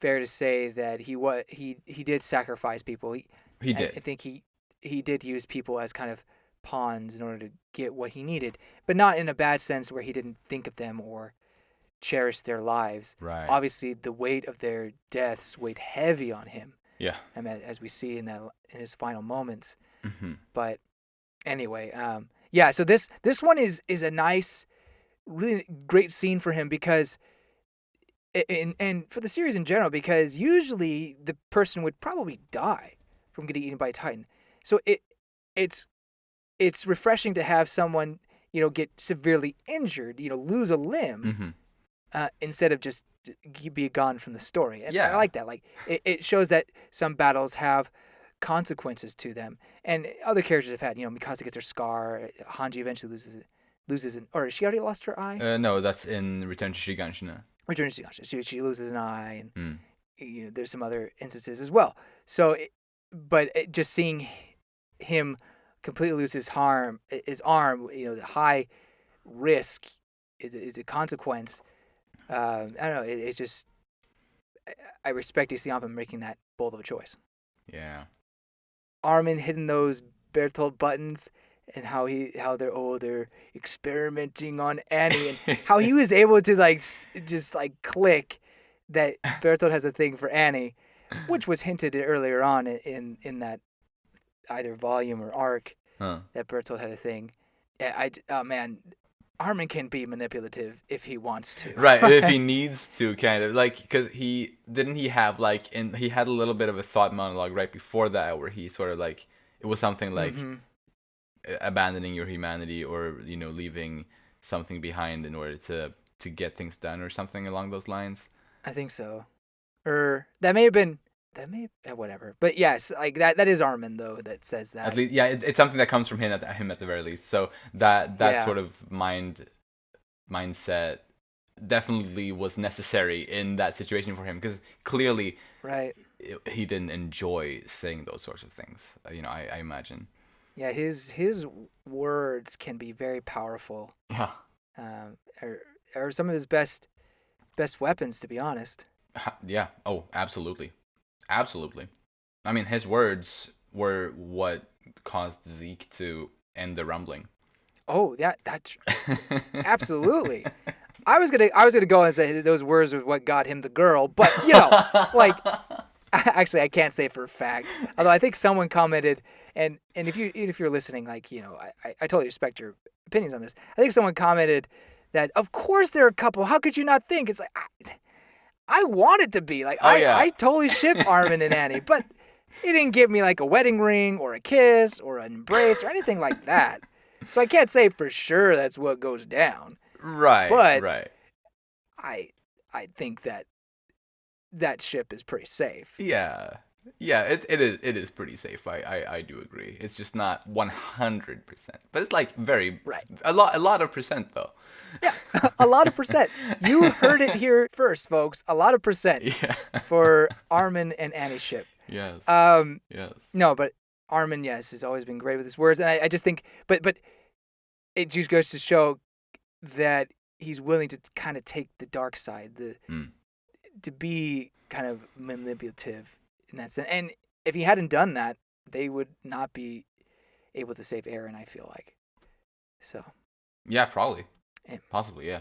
fair to say that he did sacrifice people. He did. I think he did use people as kind of pawns in order to get what he needed, but not in a bad sense where he didn't think of them or cherish their lives. Right. Obviously, the weight of their deaths weighed heavy on him, Yeah. as we see in his final moments. Hmm. But anyway, yeah. So this one is a nice, really great scene for him because, and for the series in general, because usually the person would probably die from getting eaten by a Titan. So it's refreshing to have someone get severely injured, lose a limb, Hmm. instead of just be gone from the story. And I Yeah. like that. Like it shows that some battles have consequences to them, and other characters have had. Mikasa gets her scar. Hanji eventually loses an, or she already lost her eye. No, that's in Return to Shiganshina. Return to Shiganshina. She loses an eye, and Mm. there's some other instances as well. So, but just seeing him completely lose his arm, the high risk is a consequence. I don't know. It's just I respect DC Alpha making that bold of a choice. Yeah. Armin hitting those Bertolt buttons and how they're experimenting on Annie and how he was able to just click that Bertolt has a thing for Annie, which was hinted earlier on in that either volume or arc Huh. that Bertolt had a thing. Oh man, Armin can be manipulative if he wants to. Right, if he needs to, kind of because he have he had a little bit of a thought monologue right before that where he sort of it was something like abandoning your humanity or leaving something behind in order to get things done or something along those lines. I think so, or that may have been whatever. But yes, that is Armin though that says that. At least, yeah, it's something that comes from him at the very least. So that sort of mindset definitely was necessary in that situation for him because clearly, right, he didn't enjoy saying those sorts of things. I imagine. Yeah, his words can be very powerful. Yeah. Are some of his best weapons, to be honest. Yeah. Oh, absolutely. Absolutely. I mean, his words were what caused Zeke to end the rumbling. Oh, that's absolutely. I was gonna go and say those words were what got him the girl, but actually, I can't say for a fact. Although I think someone commented, and if you're listening, I totally respect your opinions on this. I think someone commented that of course there are a couple. How could you not think? It's like I want it to be I totally ship Armin and Annie, but it didn't give me a wedding ring or a kiss or an embrace or anything like that. So I can't say for sure that's what goes down. Right. But right. I think that ship is pretty safe. Yeah. Yeah, it is pretty safe. I do agree. It's just not 100%. But it's very right. A lot of percent though. Yeah, a lot of percent. You heard it here first, folks. A lot of percent for Armin and Annie's ship. Yes. Yes. No, but Armin, yes, has always been great with his words, and I just think, but it just goes to show that he's willing to kind of take the dark side, to be kind of manipulative in that sense. And if he hadn't done that, they would not be able to save Eren, I feel like. So. Yeah, probably. Possibly, yeah.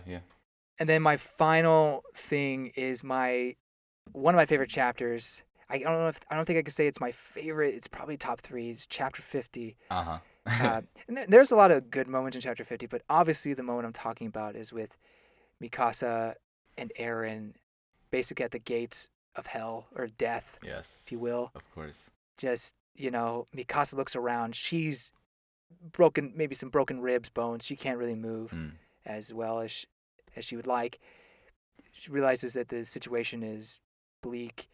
And then my final thing is one of my favorite chapters. I don't think I could say it's my favorite. It's probably top 3. It's chapter 50. And there's a lot of good moments in chapter 50, but obviously the moment I'm talking about is with Mikasa and Eren, basically at the gates of hell or death, yes, if you will. Of course. Just, Mikasa looks around. She's broken, maybe some broken ribs, bones. She can't really move as well as she would like. She realizes that the situation is bleak,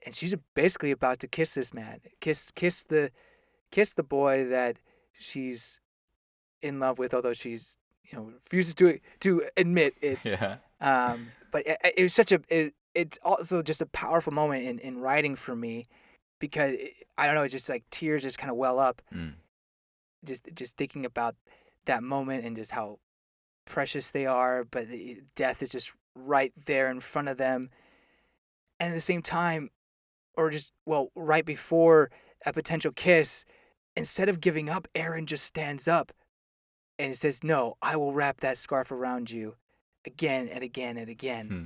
and she's basically about to kiss this man, kiss the boy that she's in love with, although she's refuses to admit it. Yeah. But it was it's also just a powerful moment in writing for me, because I don't know, it's just tears just kind of well up, just thinking about that moment and just how precious they are, but death is just right there in front of them, and at the same time, or just right before a potential kiss, instead of giving up, Eren just stands up and says, "No, I will wrap that scarf around you again and again and again. Hmm.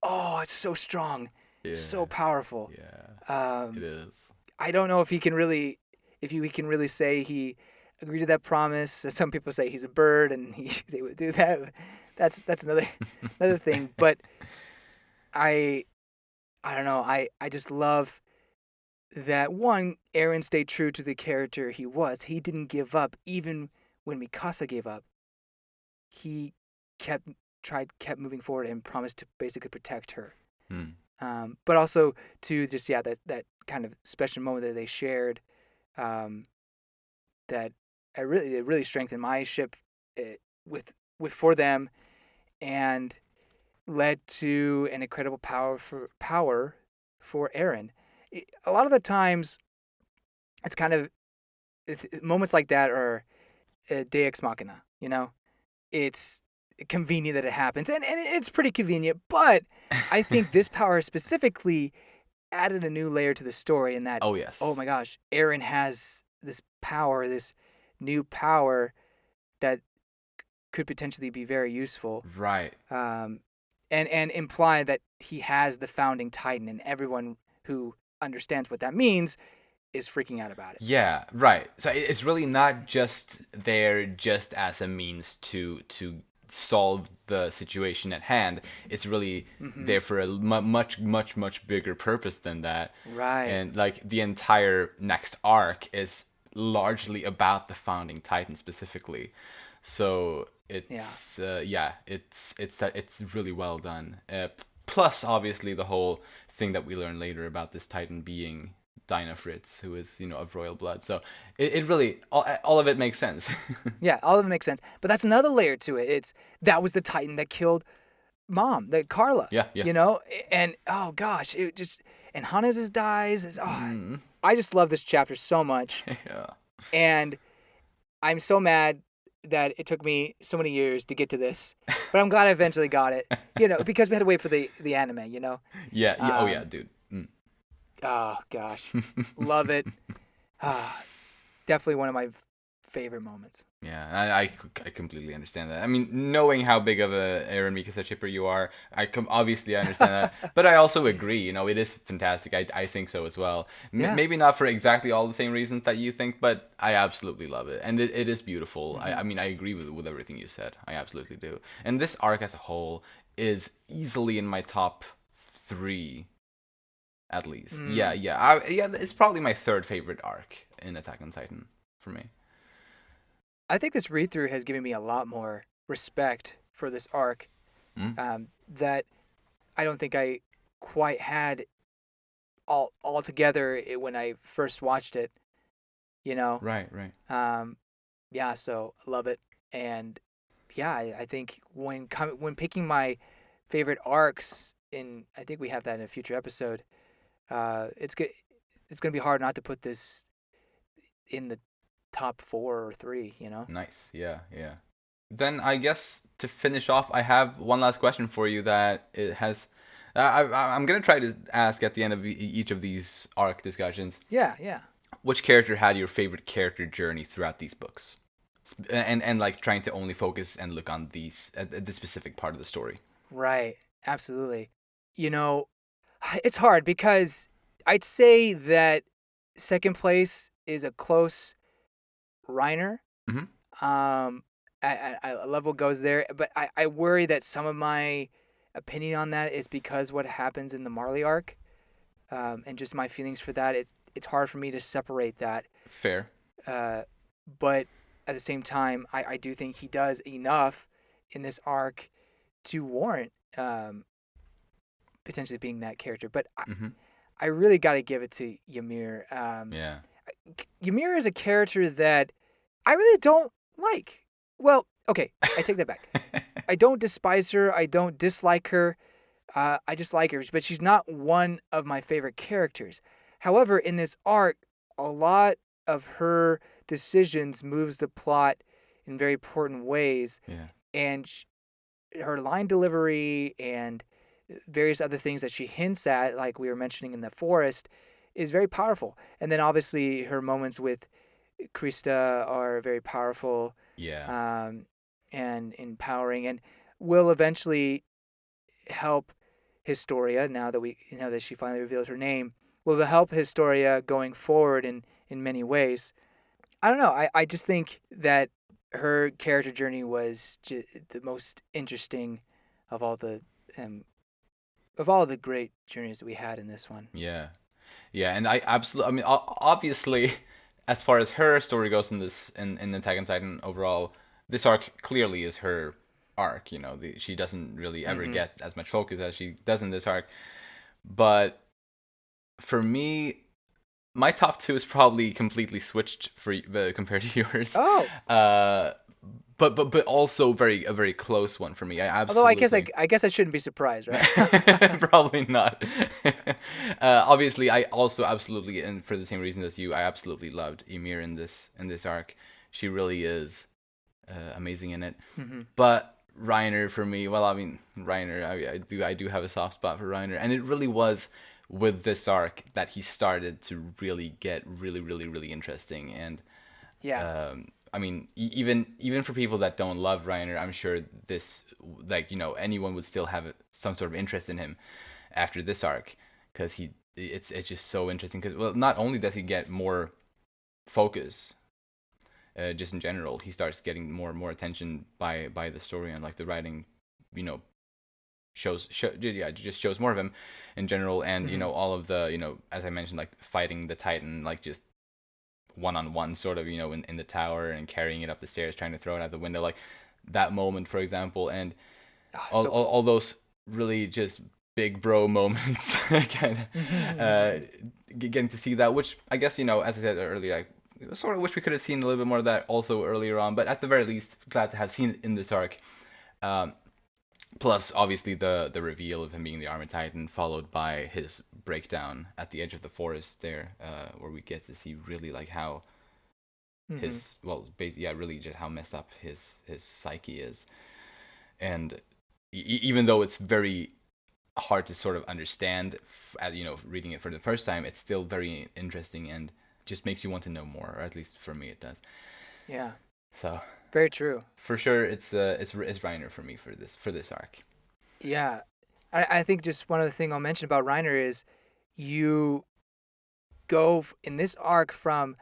Oh, it's so strong, so Yeah. powerful. Yeah. It Um, is. I don't know if he can really say he agreed to that promise. Some people say he's a bird and he's able to do that. That's another thing. But I I don't know. I just love that one. Eren stayed true to the character he was. He didn't give up even when Mikasa gave up. He kept kept moving forward and promised to basically protect her. Hmm. But also to just that kind of special moment that they shared, um, that it really strengthened my ship, with for them, and led to an incredible power for Eren. A lot of the times, it's kind of moments like that are Deus Ex Machina. It's convenient that it happens, and it's pretty convenient. But I think this power specifically added a new layer to the story in that, Oh oh yes. my gosh, Eren has this power, this new power that could potentially be very useful. Right. Um, and imply that he has the founding titan, and everyone who understands what that means is freaking out about it. Yeah, right. So it's really not just there just as a means to solve the situation at hand. It's really Mm-hmm. there for a much bigger purpose than that. Right. And like the entire next arc is largely about the founding titan specifically. So Yeah. it's really well done. Plus, obviously, the whole thing that we learn later about this titan being Dinah Fritz, who is of royal blood. So it really all of it makes sense. Yeah. All of it makes sense. But that's another layer to it. That was the titan that killed mom, that Carla. Yeah, yeah. And oh gosh, it just and Hannes dies. Mm. I just love this chapter so much, Yeah. and I'm so mad that it took me so many years to get to this, but I'm glad I eventually got it. Because we had to wait for the anime. Yeah, yeah. Oh yeah, Um, dude. Mm. oh gosh, love it. Ah, definitely one of my favorite moments. Yeah, I completely understand that. I mean, knowing how big of a Aaron Mikasa shipper you are, obviously I understand that. But I also agree, it is fantastic. I think so as well. Yeah. Maybe not for exactly all the same reasons that you think, but I absolutely love it. And it is beautiful. Mm-hmm. I mean, I agree with everything you said. I absolutely do. And this arc as a whole is easily in my top 3, at least. Yeah, Mm. yeah. Yeah, it's probably my third favorite arc in Attack on Titan for me. I think this read through has given me a lot more respect for this arc, Mm? that I don't think I quite had all together when I first watched it. You know, Right, right. um, yeah. So I love it, and yeah, I think when picking my favorite arcs, I think we have that in a future episode. It's good. It's gonna be hard not to put this in the top 4 or 3. Nice. Yeah, yeah. Then I guess to finish off, I have one last question for you that it has. I'm gonna try to ask at the end of each of these arc discussions. Yeah, yeah. Which character had your favorite character journey throughout these books, and like trying to only focus and look on these at the specific part of the story. Right. Absolutely. You know, it's hard because I'd say that second place is a close Reiner. Hmm. Um, I love what goes there, but I worry that some of my opinion on that is because what happens in the Marley arc, and just my feelings for that. It's hard for me to separate that. Fair. Uh, but at the same time, I do think he does enough in this arc to warrant, potentially being that character. But Hmm. I really got to give it to Ymir. Yeah. Ymir is a character that I really don't like. Well, okay, I take that back. I don't despise her. I don't dislike her. I just like her, but she's not one of my favorite characters. However, in this arc, a lot of her decisions moves the plot in very important ways, Yeah. and her line delivery and various other things that she hints at, like we were mentioning in the forest, is very powerful. And then obviously her moments with Krista are very powerful, Yeah. and empowering. And will eventually help Historia, now that she finally revealed her name, will help Historia going forward in many ways. I don't know. I just think that her character journey was the most interesting of all the um, great journeys that we had in this one. Yeah, yeah, and I absolutely. I mean, obviously, as far as her story goes in this in Attack on Titan overall, this arc clearly is her arc. You know, she doesn't really ever Mm-hmm. get as much focus as she does in this arc. But for me, my top two is probably completely switched for compared to yours. Oh, Uh, but also a very close one for me. I although absolutely. I guess I shouldn't be surprised, right? Probably not. Obviously, I also absolutely, and for the same reason as you, I absolutely loved Ymir in this arc. She really is amazing in it. Mm-hmm. But Reiner for me, well, I mean Reiner, I do have a soft spot for Reiner, and it really was with this arc that he started to really get really interesting. And Yeah. I mean, even for people that don't love Reiner, I'm sure this, like, you know, anyone would still have some sort of interest in him after this arc, because it's just so interesting. Because, well, not only does he get more focus, just in general, he starts getting more and more attention by the story, and like the writing, you know, just shows more of him in general. And you Mm-hmm. know, all of the, you know, as I mentioned, like fighting the Titan, like just one-on-one sort of, you know, in the tower, and carrying it up the stairs, trying to throw it out the window, like that moment, for example. And Oh, so cool. all those really just big bro moments, kind of getting to see that, which I guess, you know, as I said earlier, I sort of wish we could have seen a little bit more of that also earlier on, but at the very least, glad to have seen it in this arc. um, Plus, obviously, the reveal of him being the Armored Titan, followed by his breakdown at the edge of the forest there, where we get to see really like how Mm-hmm. his, well, basically, yeah, really just how messed up his psyche is. And even though it's very hard to sort of understand, as you know, reading it for the first time, it's still very interesting and just makes you want to know more, or at least for me, it does. Yeah. So Very true. for sure, it's Reiner for me for this arc. Yeah. I think just one other thing I'll mention about Reiner is you go in this arc from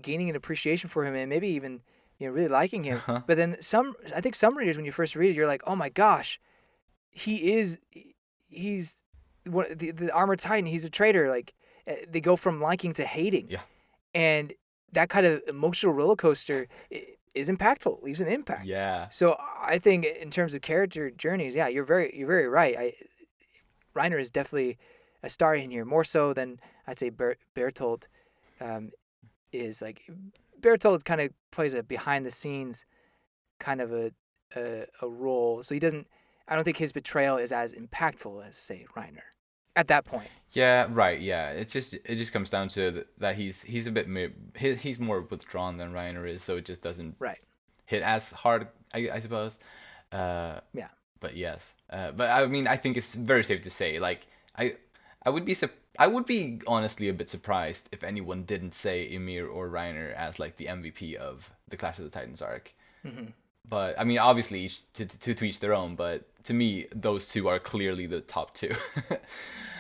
gaining an appreciation for him and maybe even really liking him. Uh-huh. But then I think some readers, when you first read it, you're like, oh my gosh, he's the Armored Titan. He's a traitor. Like they go from liking to hating, Yeah. and that kind of emotional roller coaster is impactful. Leaves an impact. Yeah. So I think in terms of character journeys, yeah, you're very right. Reiner is definitely a star in here, more so than I'd say Bertolt um, is. Like Bertolt kind of plays a behind the scenes kind of a role, so he doesn't. I don't think his betrayal is as impactful as say Reiner at that point. Yeah, right. Yeah, it just comes down to that he's a bit he's more withdrawn than Reiner is, so it just doesn't Right. hit as hard, I suppose. Uh, Yeah. but yes, but I mean, I think it's very safe to say, like, I would be I would be honestly a bit surprised if anyone didn't say Ymir or Reiner as like the MVP of the Clash of the Titans arc. Hmm. But I mean, obviously, to each their own. But to me, those two are clearly the top two.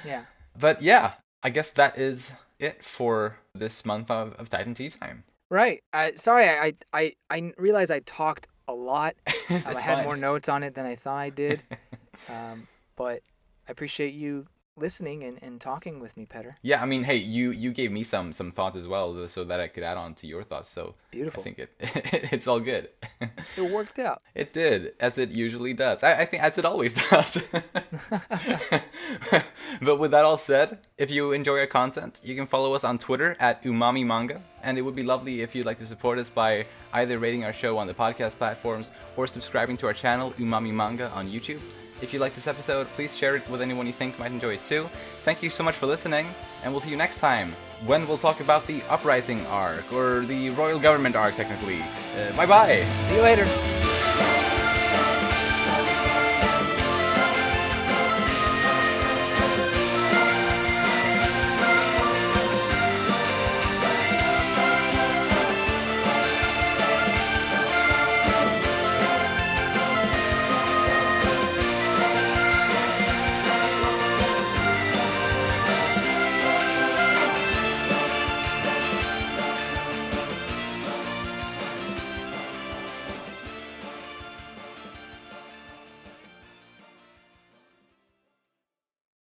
Yeah. But yeah, I guess that is it for this month of Titan Tea Time. Right. Sorry, I realized I talked a lot. I It's had fine. more notes on it than I thought I did. But I appreciate you listening and talking with me, Petter. Yeah, I mean, hey, you gave me some thoughts as well, so that I could add on to your thoughts. So I Beautiful. think it's all good. It worked out. It did, as it usually does. I think as it always does. But with that all said, if you enjoy our content, you can follow us on Twitter at Umami Manga, and it would be lovely if you'd like to support us by either rating our show on the podcast platforms or subscribing to our channel Umami Manga on YouTube. If you like this episode, please share it with anyone you think might enjoy it too. Thank you so much for listening, and we'll see you next time, when we'll talk about the Uprising arc, or the Royal Government arc, technically. Bye bye! See you later.